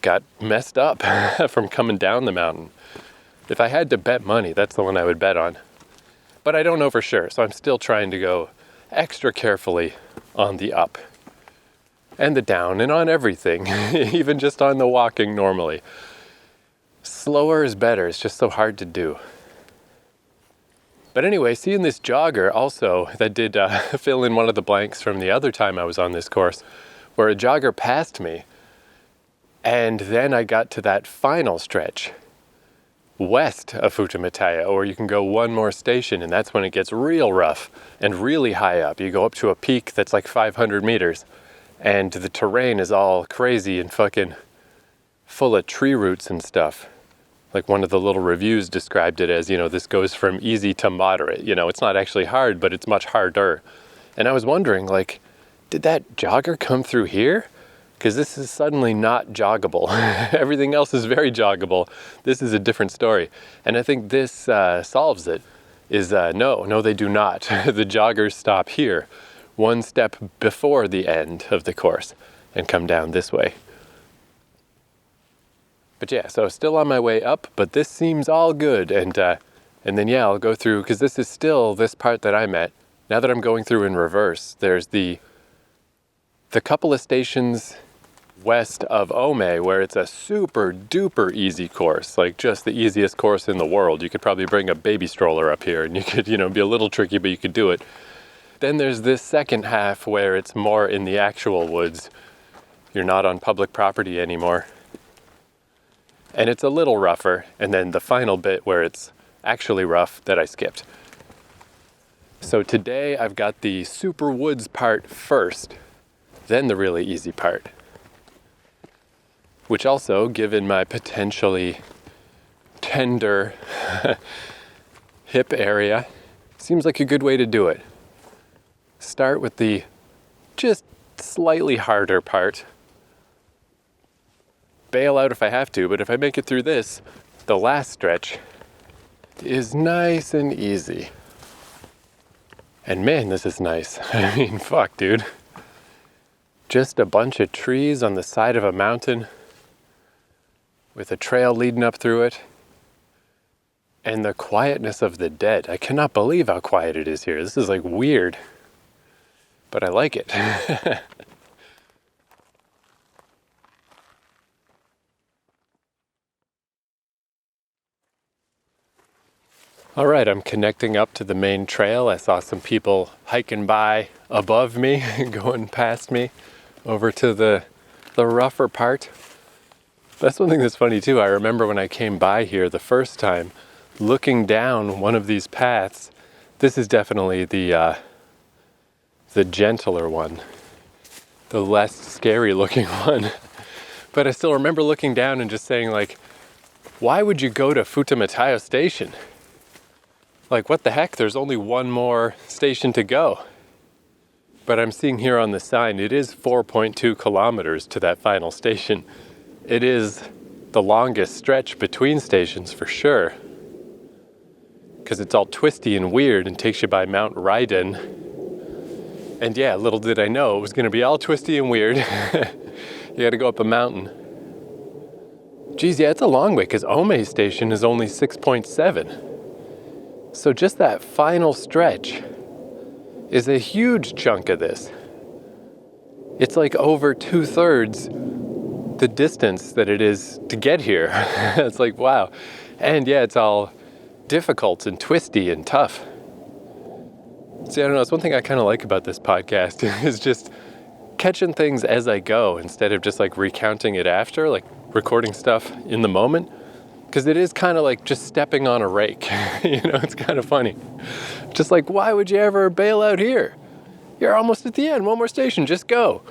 got messed up from coming down the mountain. If I had to bet money, that's the one I would bet on. But I don't know for sure, so I'm still trying to go extra carefully on the up and the down and on everything, even just on the walking normally. Slower is better, it's just so hard to do. But anyway, seeing this jogger also, that did fill in one of the blanks from the other time I was on this course, where a jogger passed me, and then I got to that final stretch west of Futamatao, or you can go one more station, and that's when it gets real rough and really high up. You go up to a peak that's like 500 meters, and the terrain is all crazy and fucking full of tree roots and stuff. Like one of the little reviews described it as, this goes from easy to moderate. It's not actually hard, but it's much harder. And I was wondering, like, did that jogger come through here? Because this is suddenly not joggable. Everything else is very joggable. This is a different story. And I think this solves it, is no, they do not. The joggers stop here, one step before the end of the course, and come down this way. But yeah, so still on my way up, but this seems all good. And then yeah, I'll go through, because this is still this part that I'm at. Now that I'm going through in reverse, there's the couple of stations west of Ome where it's a super duper easy course, like just the easiest course in the world. You could probably bring a baby stroller up here and you could, be a little tricky, but you could do it. Then there's this second half where it's more in the actual woods. You're not on public property anymore. And it's a little rougher. And then the final bit where it's actually rough that I skipped. So today I've got the super woods part first, then the really easy part. Which also, given my potentially tender hip area, seems like a good way to do it. Start with the just slightly harder part. Bail out if I have to, but if I make it through this, the last stretch is nice and easy. And man, this is nice. I mean, fuck, dude. Just a bunch of trees on the side of a mountain with a trail leading up through it. And the quietness of the dead. I cannot believe how quiet it is here. This is like weird. But I like it. All right, I'm connecting up to the main trail. I saw some people hiking by above me, going past me, over to the rougher part. That's one thing that's funny too. I remember when I came by here the first time, looking down one of these paths. This is definitely the gentler one, the less scary looking one. But I still remember looking down and just saying, like, why would you go to Futamatao station? Like, what the heck? There's only one more station to go. But I'm seeing here on the sign, it is 4.2 kilometers to that final station. It is the longest stretch between stations for sure. Because it's all twisty and weird and takes you by Mount Ryden. And yeah, little did I know it was going to be all twisty and weird. You got to go up a mountain. Geez, yeah, it's a long way because Ome station is only 6.7. So just that final stretch is a huge chunk of this. It's like over 2/3 the distance that it is to get here. It's like, wow. And yeah, it's all difficult and twisty and tough. See, I don't know, it's one thing I kind of like about this podcast is just catching things as I go instead of just like recounting it after, like recording stuff in the moment. Because it is kind of like just stepping on a rake. It's kind of funny. Just like, why would you ever bail out here? You're almost at the end, one more station, just go.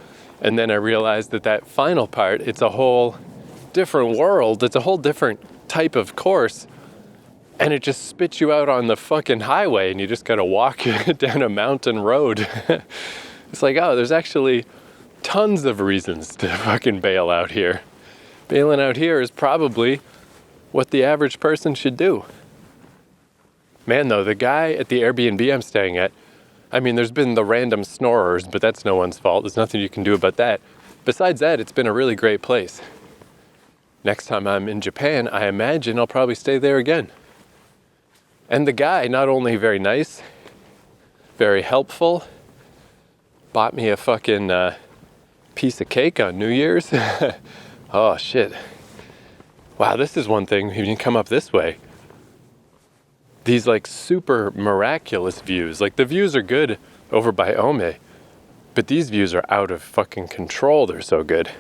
And then I realized that final part, it's a whole different world. It's a whole different type of course. And it just spits you out on the fucking highway and you just gotta walk down a mountain road. It's like, oh, there's actually tons of reasons to fucking bail out here. Bailing out here is probably what the average person should do. Man, though, the guy at the Airbnb I'm staying at, I mean, there's been the random snorers, but that's no one's fault. There's nothing you can do about that. Besides that, it's been a really great place. Next time I'm in Japan, I imagine I'll probably stay there again. And the guy, not only very nice, very helpful, bought me a fucking piece of cake on New Year's. Oh, shit. Wow, this is one thing, when you come up this way, these like super miraculous views, like the views are good over by Ome, but these views are out of fucking control, they're so good.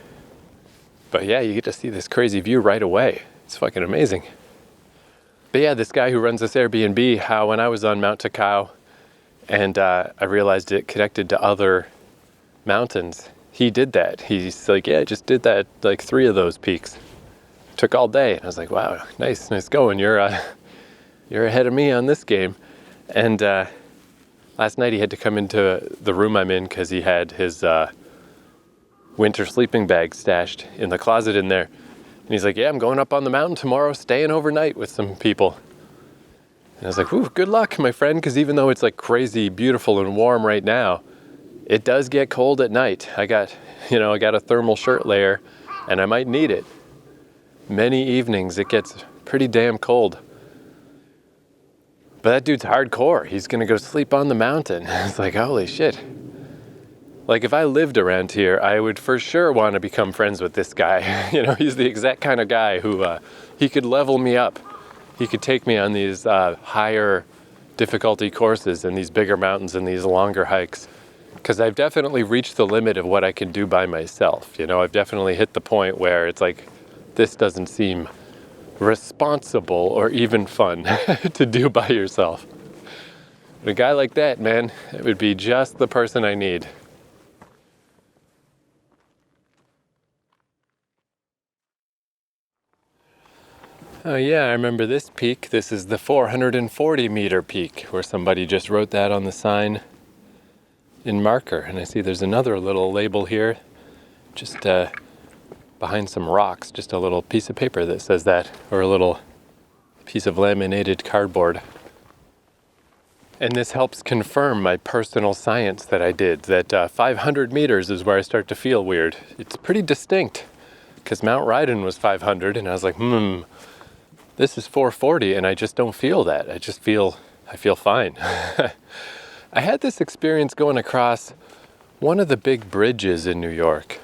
But yeah, you get to see this crazy view right away. It's fucking amazing. But yeah, this guy who runs this Airbnb, how when I was on Mount Takao and I realized it connected to other mountains, he did that. He's like, yeah, I just did that, like 3 of those peaks. Took all day. And I was like, wow, nice going. You're ahead of me on this game. And last night he had to come into the room I'm in because he had his winter sleeping bag stashed in the closet in there. And he's like, yeah, I'm going up on the mountain tomorrow, staying overnight with some people. And I was like, ooh, good luck, my friend, because even though it's like crazy beautiful and warm right now, it does get cold at night. I got a thermal shirt layer, and I might need it. many evenings it gets pretty damn cold. But that dude's hardcore. He's gonna go sleep on the mountain. It's like, holy shit. Like, if I lived around here, I would for sure want to become friends with this guy. You know, he's the exact kind of guy who, he could level me up. He could take me on these higher difficulty courses and these bigger mountains and these longer hikes. Because I've definitely reached the limit of what I can do by myself. You know, I've definitely hit the point where it's like, this doesn't seem responsible or even fun to do by yourself. But a guy like that, man, it would be just the person I need. Oh yeah, I remember this peak. This is the 440 meter peak, where somebody just wrote that on the sign in marker. And I see there's another little label here, just behind some rocks, just a little piece of paper that says that, or a little piece of laminated cardboard. And this helps confirm my personal science that I did, that 500 meters is where I start to feel weird. It's pretty distinct, because Mount Ryden was 500, and I was like, this is 440, and I just don't feel that. I feel fine. I had this experience going across one of the big bridges in New York.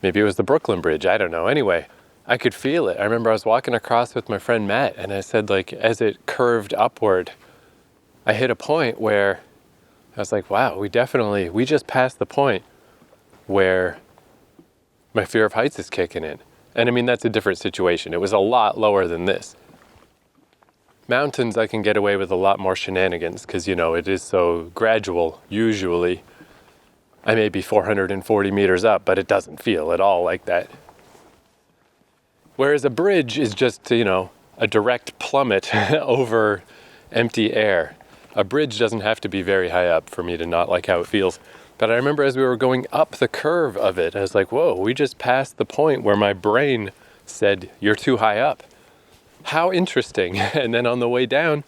Maybe it was the Brooklyn Bridge, I don't know. Anyway, I could feel it. I remember I was walking across with my friend Matt, and I said, like, as it curved upward, I hit a point where I was like, wow, we just passed the point where my fear of heights is kicking in. And I mean, that's a different situation. It was a lot lower than this. Mountains, I can get away with a lot more shenanigans because, you know, it is so gradual, usually. I may be 440 meters up, but it doesn't feel at all like that. Whereas a bridge is just, you know, a direct plummet over empty air. A bridge doesn't have to be very high up for me to not like how it feels. But I remember as we were going up the curve of it, I was like, whoa, we just passed the point where my brain said, you're too high up. How interesting. And then on the way down,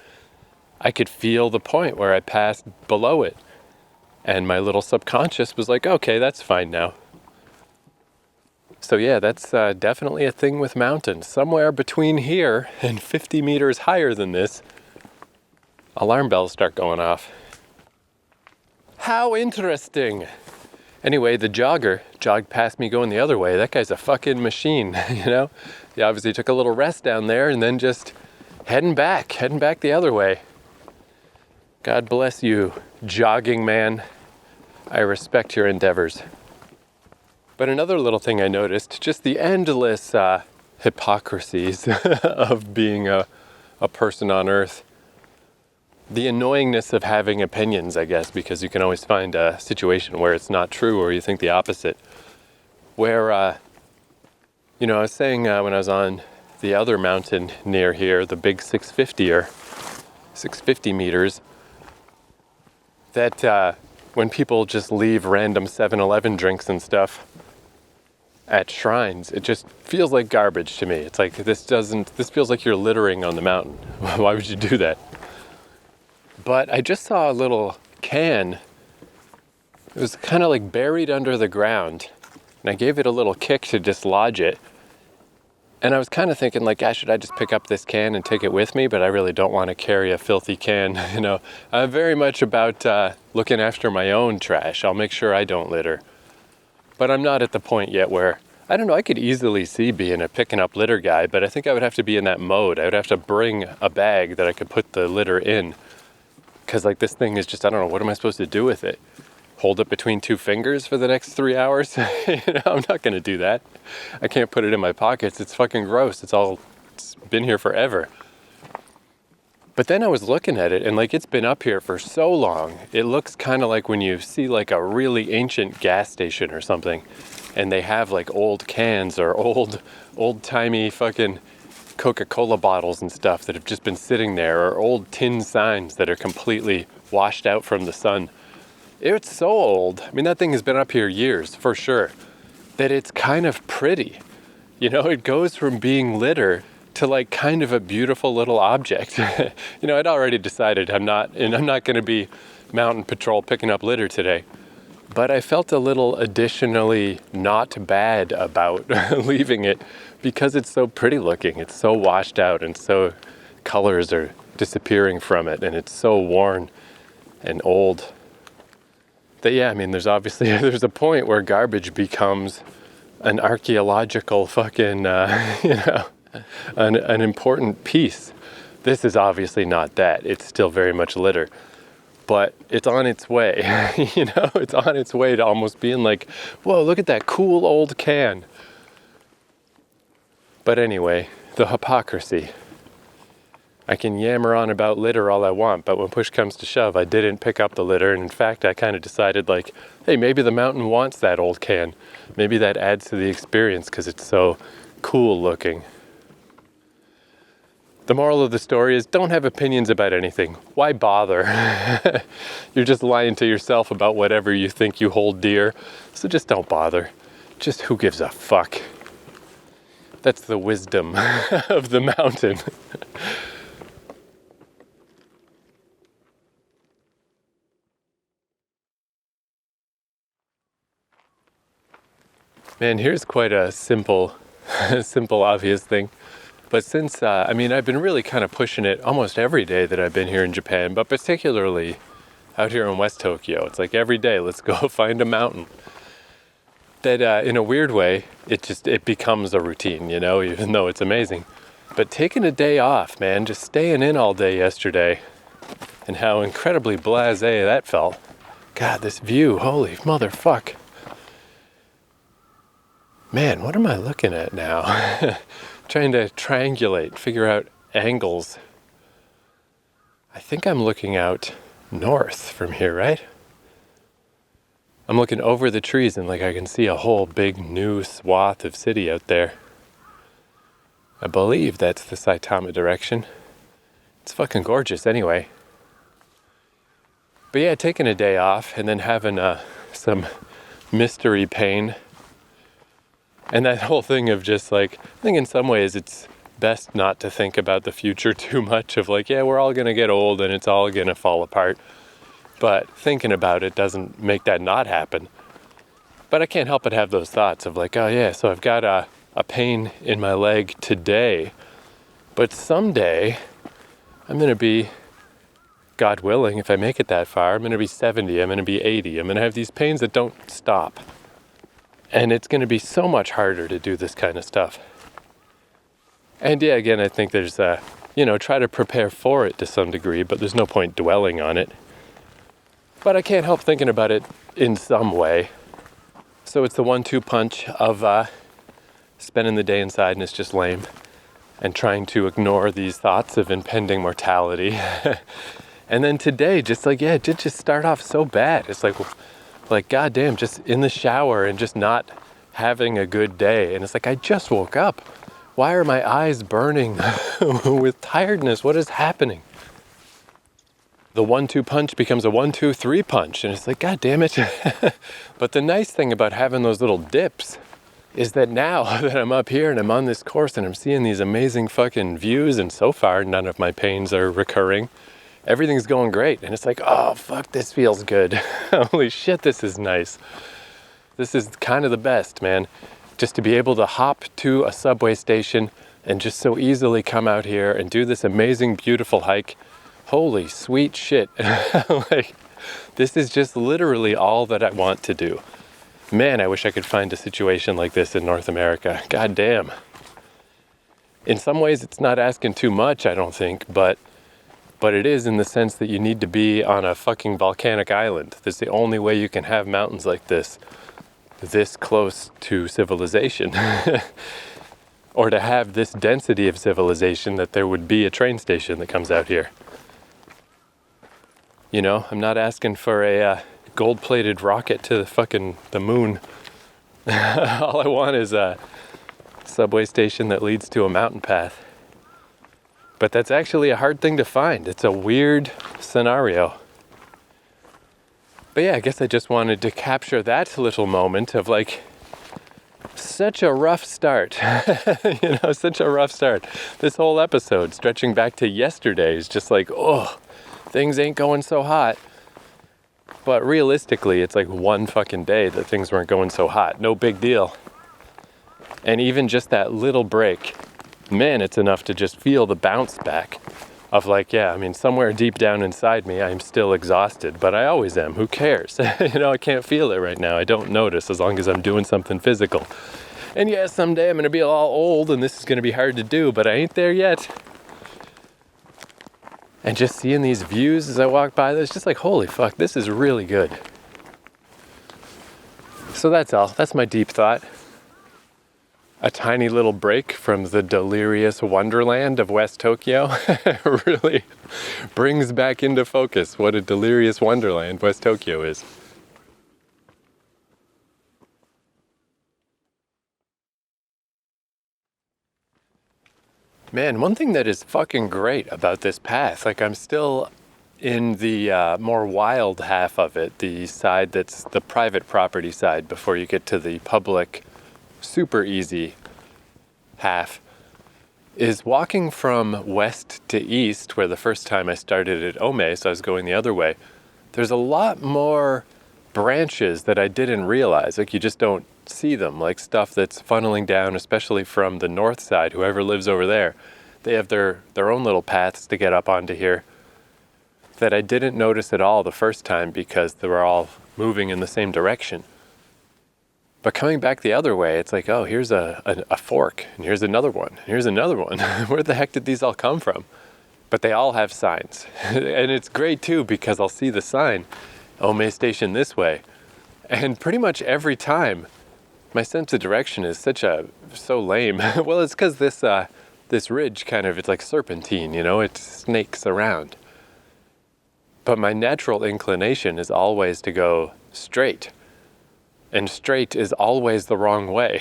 I could feel the point where I passed below it. And my little subconscious was like, okay, that's fine now. So yeah, that's definitely a thing with mountains. Somewhere between here and 50 meters higher than this, alarm bells start going off. How interesting. Anyway, the jogger jogged past me going the other way. That guy's a fucking machine, you know? He obviously took a little rest down there and then just heading back the other way. God bless you, jogging man. I respect your endeavors. But another little thing I noticed, just the endless hypocrisies of being a person on Earth. The annoyingness of having opinions, I guess, because you can always find a situation where it's not true or you think the opposite. Where, you know, I was saying when I was on the other mountain near here, the big 650 meters, that when people just leave random 7-Eleven drinks and stuff at shrines, it just feels like garbage to me. It's like, this feels like you're littering on the mountain. Why would you do that? But I just saw a little can. It was kind of like buried under the ground. And I gave it a little kick to dislodge it. And I was kind of thinking, like, should I just pick up this can and take it with me? But I really don't want to carry a filthy can. You know, I'm very much about looking after my own trash. I'll make sure I don't litter. But I'm not at the point yet where, I don't know, I could easily see being a picking up litter guy, but I think I would have to be in that mode. I would have to bring a bag that I could put the litter in. Because like this thing is just, I don't know, what am I supposed to do with it? Hold it between two fingers for the next 3 hours? You know, I'm not going to do that. I can't put it in my pockets. It's fucking gross. It's been here forever. But then I was looking at it and like it's been up here for so long. It looks kind of like when you see like a really ancient gas station or something and they have like old cans or old-timey fucking Coca-Cola bottles and stuff that have just been sitting there, or old tin signs that are completely washed out from the sun. It's so old. I mean, that thing has been up here years for sure, that it's kind of pretty. You know, it goes from being litter to like kind of a beautiful little object. You know, I'd already decided I'm not going to be mountain patrol picking up litter today. But I felt a little additionally not bad about leaving it because it's so pretty looking. It's so washed out and so colors are disappearing from it and it's so worn and old. That, yeah, I mean, there's obviously, there's a point where garbage becomes an archaeological fucking, an important piece. This is obviously not that. It's still very much litter. But it's on its way, it's on its way to almost being like, whoa, look at that cool old can. But anyway, the hypocrisy. I can yammer on about litter all I want, but when push comes to shove, I didn't pick up the litter. And in fact, I kind of decided like, hey, maybe the mountain wants that old can. Maybe that adds to the experience because it's so cool looking. The moral of the story is don't have opinions about anything. Why bother? You're just lying to yourself about whatever you think you hold dear. So just don't bother. Just who gives a fuck? That's the wisdom of the mountain. Man, here's quite a simple, obvious thing. But since, I've been really kind of pushing it almost every day that I've been here in Japan, but particularly out here in West Tokyo. It's like every day, let's go find a mountain. That in a weird way, it becomes a routine, even though it's amazing. But taking a day off, man, just staying in all day yesterday, and how incredibly blasé that felt. God, this view, holy motherfuck. Man, what am I looking at now? Trying to triangulate, figure out angles. I think I'm looking out north from here, right? I'm looking over the trees and like I can see a whole big new swath of city out there. I believe that's the Saitama direction. It's fucking gorgeous anyway. But yeah, taking a day off and then having some mystery pain. And that whole thing of just like, I think in some ways it's best not to think about the future too much of like, yeah, we're all going to get old and it's all going to fall apart. But thinking about it doesn't make that not happen. But I can't help but have those thoughts of like, oh yeah, so I've got a pain in my leg today. But someday I'm going to be, God willing, if I make it that far, I'm going to be 70, I'm going to be 80. I'm going to have these pains that don't stop. And it's going to be so much harder to do this kind of stuff. And yeah, again, I think there's, try to prepare for it to some degree, but there's no point dwelling on it. But I can't help thinking about it in some way. So it's the 1-2 punch of spending the day inside and it's just lame. And trying to ignore these thoughts of impending mortality. And then today, just like, yeah, it did just start off so bad. It's like, goddamn, just in the shower and just not having a good day. And it's like, I just woke up. Why are my eyes burning with tiredness? What is happening? The 1-2 punch becomes a 1-2-3 punch. And it's like, God damn it. But the nice thing about having those little dips is that now that I'm up here and I'm on this course and I'm seeing these amazing fucking views, and so far none of my pains are recurring. Everything's going great. And it's like, oh, fuck, this feels good. Holy shit, this is nice. This is kind of the best, man. Just to be able to hop to a subway station and just so easily come out here and do this amazing, beautiful hike. Holy sweet shit. Like, this is just literally all that I want to do. Man, I wish I could find a situation like this in North America. God damn. In some ways, it's not asking too much, I don't think, but it is in the sense that you need to be on a fucking volcanic island. That's the only way you can have mountains like this close to civilization. Or to have this density of civilization that there would be a train station that comes out here. I'm not asking for a gold-plated rocket to the moon. All I want is a subway station that leads to a mountain path. But that's actually a hard thing to find. It's a weird scenario. But yeah, I guess I just wanted to capture that little moment of like, such a rough start. Such a rough start. This whole episode, stretching back to yesterday, is just like, oh, things ain't going so hot. But realistically, it's like one fucking day that things weren't going so hot. No big deal. And even just that little break, man, it's enough to just feel the bounce back of like, yeah, I mean, somewhere deep down inside me, I'm still exhausted, but I always am. Who cares? I can't feel it right now. I don't notice as long as I'm doing something physical. And yeah, someday I'm going to be all old and this is going to be hard to do, but I ain't there yet. And just seeing these views as I walk by, it's just like, holy fuck, this is really good. So that's all. That's my deep thought. A tiny little break from the delirious wonderland of West Tokyo really brings back into focus what a delirious wonderland West Tokyo is. Man, one thing that is fucking great about this path, like I'm still in the more wild half of it, the side that's the private property side before you get to the public super easy half, is walking from west to east, where the first time I started at Ome, so I was going the other way, there's a lot more branches that I didn't realize. Like you just don't see them, like stuff that's funneling down, especially from the north side, whoever lives over there, they have their own little paths to get up onto here that I didn't notice at all the first time because they were all moving in the same direction. But coming back the other way, it's like, oh, here's a fork, and here's another one, and here's another one. Where the heck did these all come from? But they all have signs. And it's great too, because I'll see the sign, Ome Station this way. And pretty much every time, my sense of direction is so lame. Well, it's because this ridge kind of, it's like serpentine, it snakes around. But my natural inclination is always to go straight. And straight is always the wrong way.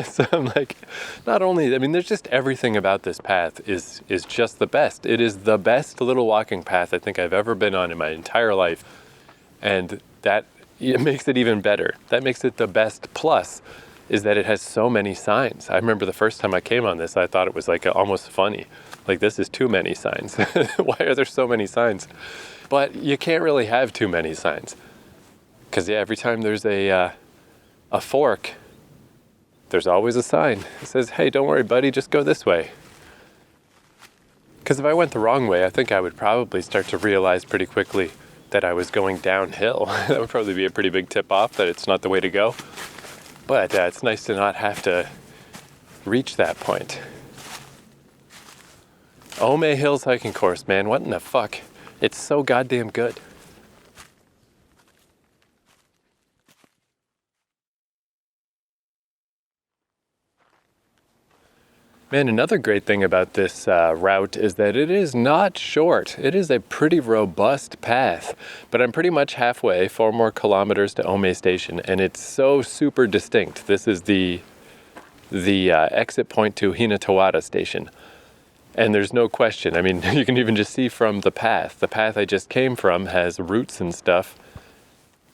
So I'm like, there's just everything about this path is just the best. It is the best little walking path I think I've ever been on in my entire life. And that it makes it even better. That makes it the best. Plus is that it has so many signs. I remember the first time I came on this, I thought it was like almost funny. Like, this is too many signs. Why are there so many signs? But you can't really have too many signs. Because every time there's a fork, there's always a sign. It says, hey, don't worry, buddy, just go this way. Because if I went the wrong way, I think I would probably start to realize pretty quickly that I was going downhill. That would probably be a pretty big tip-off that it's not the way to go. But it's nice to not have to reach that point. Ome Hills hiking course, man, what in the fuck? It's so goddamn good. Man, another great thing about this route is that it is not short. It is a pretty robust path, but I'm pretty much halfway, 4 more kilometers to Ome Station, and it's so super distinct. This is the exit point to Hinatawada Station, and there's no question. I mean, you can even just see from the path. The path I just came from has roots and stuff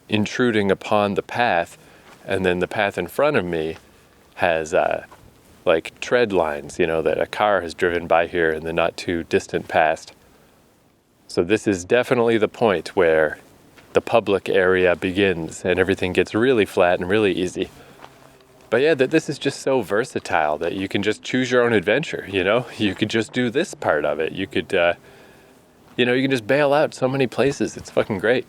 intruding upon the path, and then the path in front of me has like tread lines, that a car has driven by here in the not too distant past. So this is definitely the point where the public area begins and everything gets really flat and really easy. But yeah, this is just so versatile that you can just choose your own adventure, You could just do this part of it. You could, you can just bail out so many places. It's fucking great.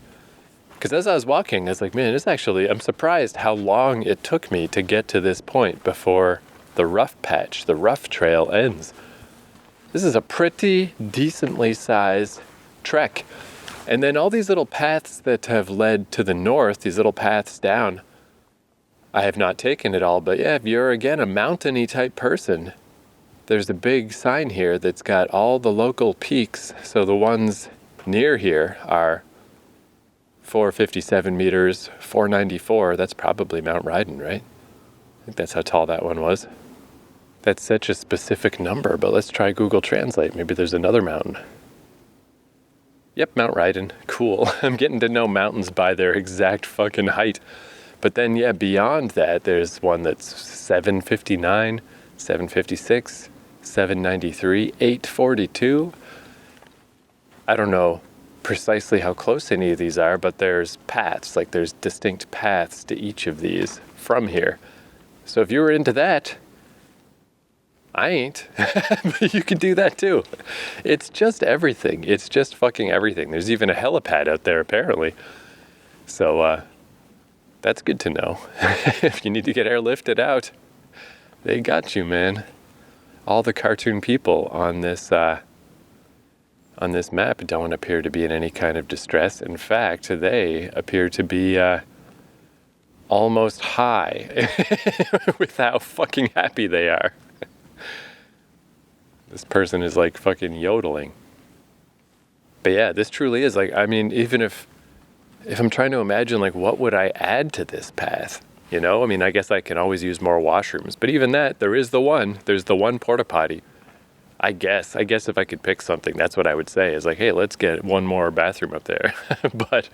Because as I was walking, I was like, man, I'm surprised how long it took me to get to this point before the rough patch, the rough trail ends. This is a pretty decently sized trek. And then all these little paths that have led to the north, these little paths down, I have not taken it all, but yeah, if you're again a mountainy type person, there's a big sign here that's got all the local peaks. So the ones near here are 457 meters, 494, that's probably Mount Ryden, right? I think that's how tall that one was. That's such a specific number, but let's try Google Translate. Maybe there's another mountain. Yep, Mount Ryden. Cool. I'm getting to know mountains by their exact fucking height. But then, yeah, beyond that, there's one that's 759, 756, 793, 842. I don't know precisely how close any of these are, but there's paths, like there's distinct paths to each of these from here. So if you were into that, I ain't, but you can do that too. It's just everything. It's just fucking everything. There's even a helipad out there apparently. So that's good to know. If you need to get airlifted out, they got you, man. All the cartoon people on this map don't appear to be in any kind of distress. In fact, they appear to be almost high with how fucking happy they are. This person is like fucking yodeling. But yeah, this truly is like, I mean, even if I'm trying to imagine like what would I add to this path? You know, I mean, I guess I can always use more washrooms, but even that, there's the one porta potty. I guess if I could pick something, that's what I would say is like, hey, let's get one more bathroom up there. But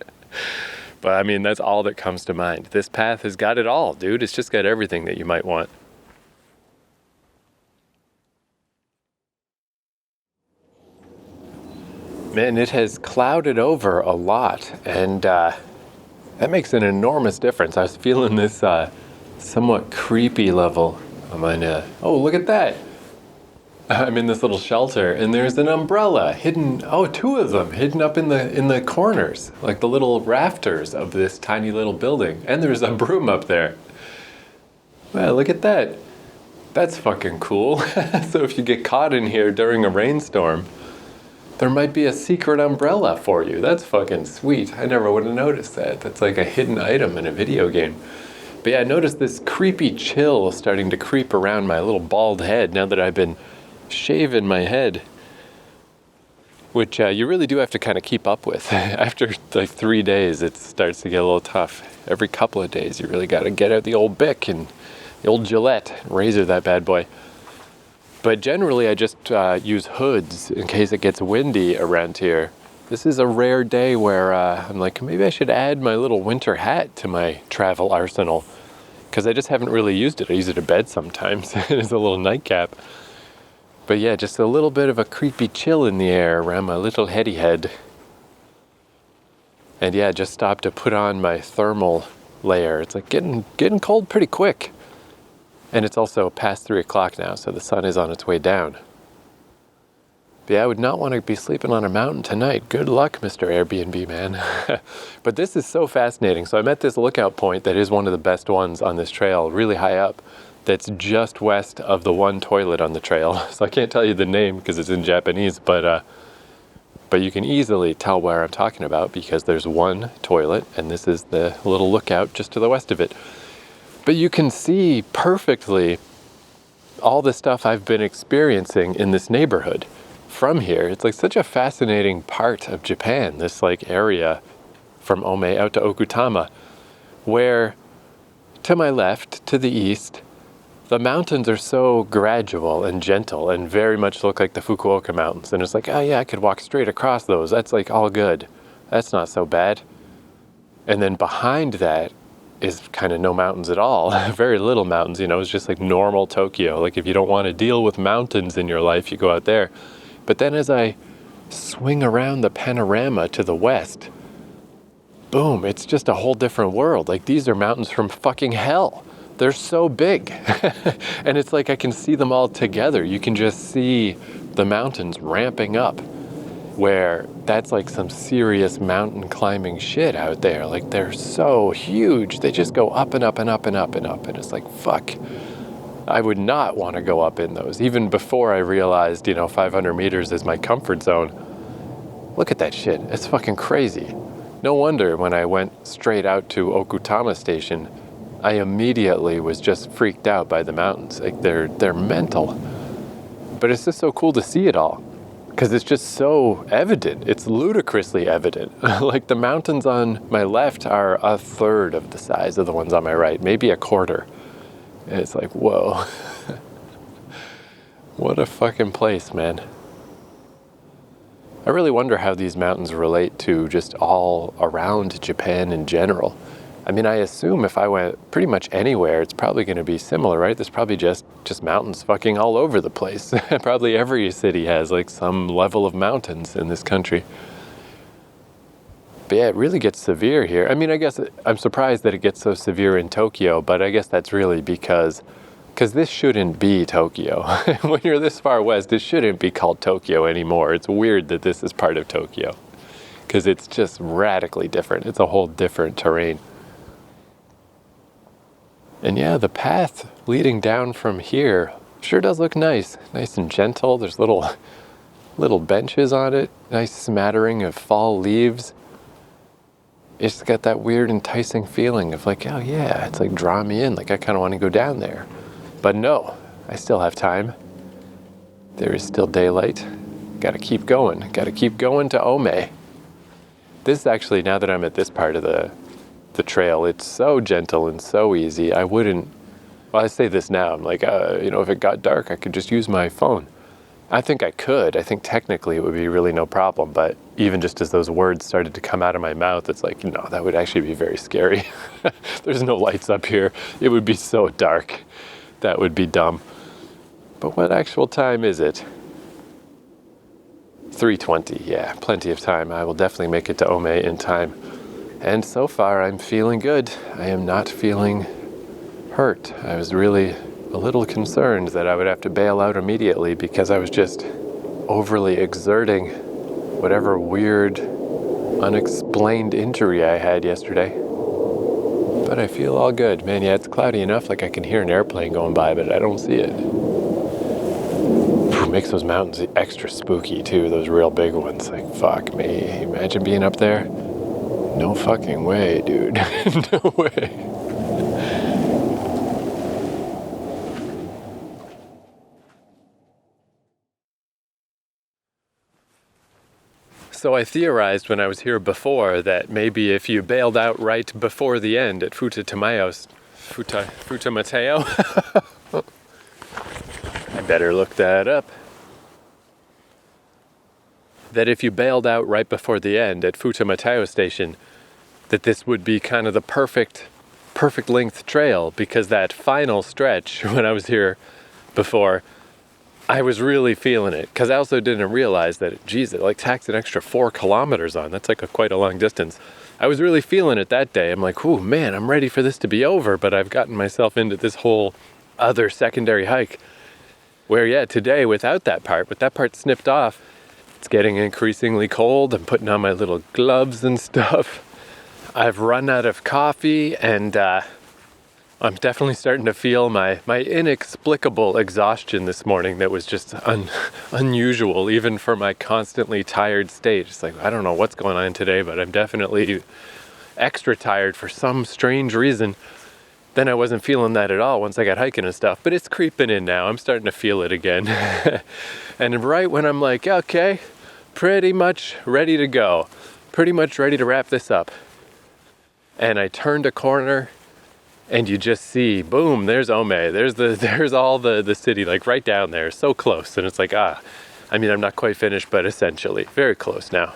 I mean, that's all that comes to mind. This path has got it all, dude. It's just got everything that you might want. Man, it has clouded over a lot, and that makes an enormous difference. I was feeling this somewhat creepy level. Oh, look at that. I'm in this little shelter, and there's an umbrella hidden. Oh, two of them hidden up in the corners, like the little rafters of this tiny little building. And there's a broom up there. Well, look at that. That's fucking cool. So if you get caught in here during a rainstorm, there might be a secret umbrella for you. That's fucking sweet. I never would have noticed that. That's like a hidden item in a video game. But yeah, I noticed this creepy chill starting to creep around my little bald head now that I've been shaving my head. Which you really do have to kind of keep up with. After like 3 days, it starts to get a little tough. Every couple of days, you really got to get out the old Bic and the old Gillette, razor that bad boy. But generally, I just use hoods in case it gets windy around here. This is a rare day where I'm like, maybe I should add my little winter hat to my travel arsenal. Because I just haven't really used it. I use it to bed sometimes. It's a little nightcap. But yeah, just a little bit of a creepy chill in the air around my little heady head. And yeah, just stopped to put on my thermal layer. It's like getting cold pretty quick. And it's also past 3 o'clock now, so the sun is on its way down. But yeah, I would not want to be sleeping on a mountain tonight. Good luck, Mr. Airbnb man. But this is so fascinating. So I'm at this lookout point that is one of the best ones on this trail, really high up, that's just west of the one toilet on the trail. So I can't tell you the name because it's in Japanese, but you can easily tell where I'm talking about because there's one toilet, and this is the little lookout just to the west of it. But you can see perfectly all the stuff I've been experiencing in this neighborhood from here. It's like such a fascinating part of Japan, this like area from Ome out to Okutama, where to my left, to the east, the mountains are so gradual and gentle and very much look like the Fukuoka Mountains. And it's like, oh yeah, I could walk straight across those. That's like all good. That's not so bad. And then behind that is kind of no mountains at all. Very little mountains, you know, it's just like normal Tokyo. Like if you don't want to deal with mountains in your life, you go out there. But then as I swing around the panorama to the west, boom, it's just a whole different world. Like these are mountains from fucking hell. They're so big. And it's like I can see them all together. You can just see the mountains ramping up, where that's like some serious mountain climbing shit out there. Like they're so huge. They just go up and up and up and up and up. And it's like, fuck, I would not want to go up in those. Even before I realized, 500 meters is my comfort zone. Look at that shit. It's fucking crazy. No wonder when I went straight out to Okutama Station, I immediately was just freaked out by the mountains. Like they're mental. But it's just so cool to see it all. Because it's just so evident. It's ludicrously evident. Like the mountains on my left are a third of the size of the ones on my right, maybe a quarter. And it's like, whoa. What a fucking place, man. I really wonder how these mountains relate to just all around Japan in general. I mean, I assume if I went pretty much anywhere, it's probably going to be similar, right? There's probably just mountains fucking all over the place. Probably every city has like some level of mountains in this country. But yeah, it really gets severe here. I mean, I guess I'm surprised that it gets so severe in Tokyo, but I guess that's really because Because this shouldn't be Tokyo. When you're this far west, it shouldn't be called Tokyo anymore. It's weird that this is part of Tokyo, because it's just radically different. It's a whole different terrain. And yeah, the path leading down from here sure does look nice. Nice and gentle. There's little benches on it. Nice smattering of fall leaves. It's got that weird enticing feeling of like, oh yeah, it's like draw me in. Like I kind of want to go down there. But no, I still have time. There is still daylight. Gotta keep going. Gotta keep going to Ome. This is actually, now that I'm at this part of the trail, it's so gentle and so easy. I wouldn't, well, I say this now, I'm like, if it got dark, I could just use my phone. I think I could. I think technically it would be really no problem, but even just as those words started to come out of my mouth, it's like, no, that would actually be very scary. There's no lights up here. It would be so dark. That would be dumb. But what actual time is it? 3:20, yeah, plenty of time. I will definitely make it to Ome in time. And so far, I'm feeling good. I am not feeling hurt. I was really a little concerned that I would have to bail out immediately because I was just overly exerting whatever weird, unexplained injury I had yesterday. But I feel all good. Man, yeah, it's cloudy enough, like I can hear an airplane going by, but I don't see it. Makes those mountains extra spooky too, those real big ones. Like, fuck me. Imagine being up there. No fucking way, dude. No way. So I theorized when I was here before that maybe if you bailed out right before the end at Futamatao, I better look that up. That if you bailed out right before the end at Futamatao station, that this would be kind of the perfect length trail, because that final stretch when I was here before, I was really feeling it, because I also didn't realize that, geez, it like tacked an extra 4 kilometers on. That's like quite a long distance. I was really feeling it that day. I'm like, ooh, man, I'm ready for this to be over, but I've gotten myself into this whole other secondary hike where, yeah, today with that part snipped off, it's getting increasingly cold. I'm putting on my little gloves and stuff. I've run out of coffee, and I'm definitely starting to feel my inexplicable exhaustion this morning that was just unusual, even for my constantly tired state. It's like, I don't know what's going on today, but I'm definitely extra tired for some strange reason. Then I wasn't feeling that at all once I got hiking and stuff, but it's creeping in now. I'm starting to feel it again. And right when I'm like, okay, pretty much ready to go, pretty much ready to wrap this up, and I turned a corner, and you just see, boom, there's Ome. There's all the city, like right down there, so close. And it's like, I'm not quite finished, but essentially very close now.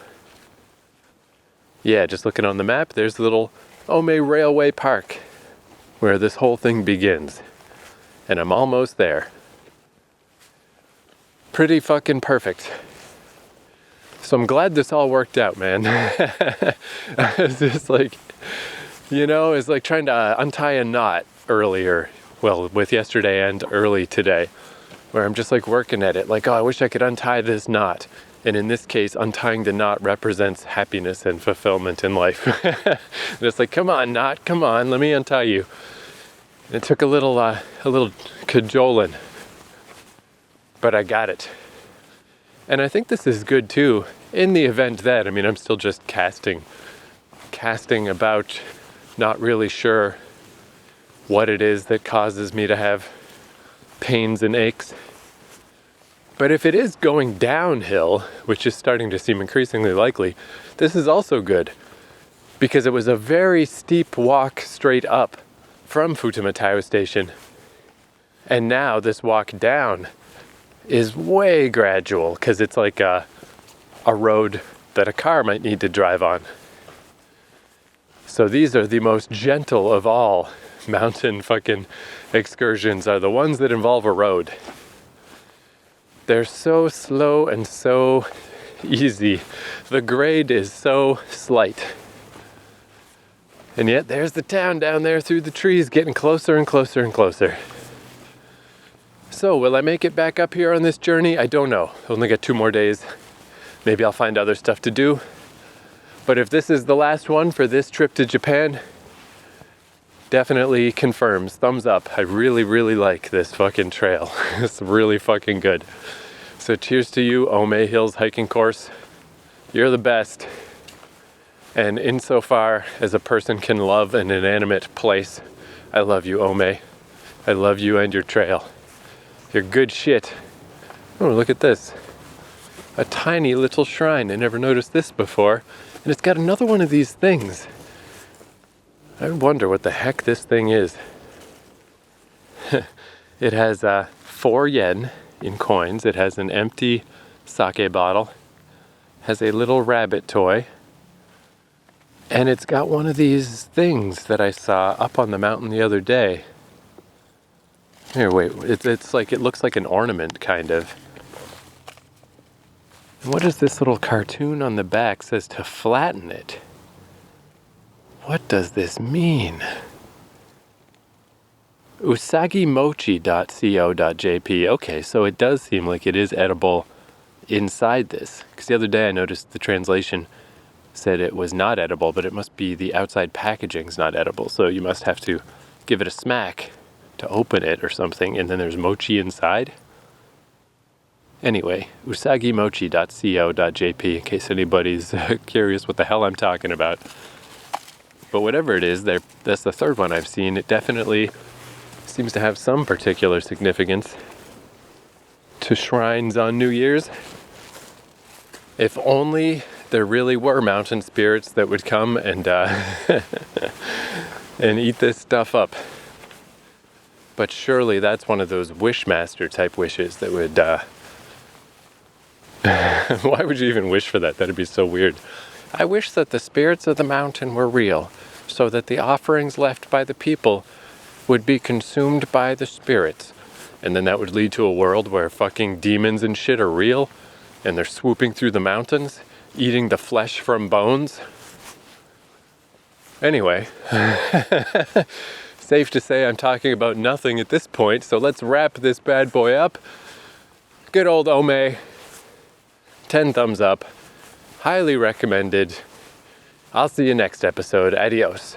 Yeah, just looking on the map, there's the little Ome Railway Park where this whole thing begins. And I'm almost there. Pretty fucking perfect. So I'm glad this all worked out, man. It's just like, it's like trying to untie a knot earlier, well, with yesterday and early today, where I'm just like working at it, like, oh, I wish I could untie this knot. And in this case, untying the knot represents happiness and fulfillment in life. And it's like, come on, knot, come on, let me untie you. And it took a little cajoling, but I got it. And I think this is good too, in the event that, I'm still just casting about, not really sure what it is that causes me to have pains and aches. But if it is going downhill, which is starting to seem increasingly likely, this is also good, because it was a very steep walk straight up from Futamatao station. And now this walk down is way gradual, because it's like a road that a car might need to drive on. So these are the most gentle of all mountain fucking excursions, are the ones that involve a road. They're so slow and so easy. The grade is so slight. And yet there's the town down there through the trees, getting closer and closer and closer. So will I make it back up here on this journey? I don't know. I only got 2 more days. Maybe I'll find other stuff to do. But if this is the last one for this trip to Japan, definitely confirms, thumbs up. I really, really like this fucking trail. It's really fucking good. So cheers to you, Ome Hills hiking course. You're the best. And insofar as a person can love an inanimate place, I love you, Ome. I love you and your trail. You're good shit. Oh, look at this. A tiny little shrine. I never noticed this before. And it's got another one of these things. I wonder what the heck this thing is. It has 4 yen in coins. It has an empty sake bottle. Has a little rabbit toy. And it's got one of these things that I saw up on the mountain the other day. Here, wait, it's like, it looks like an ornament, kind of. And what is this little cartoon on the back? It says to flatten it. What does this mean? usagimochi.co.jp. Okay, so it does seem like it is edible inside this. Because the other day I noticed the translation said it was not edible, but it must be the outside packaging's not edible. So you must have to give it a smack to open it or something, and then there's mochi inside. Anyway, usagimochi.co.jp in case anybody's curious what the hell I'm talking about. But whatever it is, that's the 3rd one I've seen. It definitely seems to have some particular significance to shrines on New Year's. If only there really were mountain spirits that would come and and eat this stuff up. But surely that's one of those Wishmaster type wishes that would... Why would you even wish for that? That'd be so weird. I wish that the spirits of the mountain were real, so that the offerings left by the people would be consumed by the spirits. And then that would lead to a world where fucking demons and shit are real, and they're swooping through the mountains, eating the flesh from bones. Anyway, safe to say I'm talking about nothing at this point, so let's wrap this bad boy up. Good old Ome. 10 thumbs up. Highly recommended. I'll see you next episode. Adios.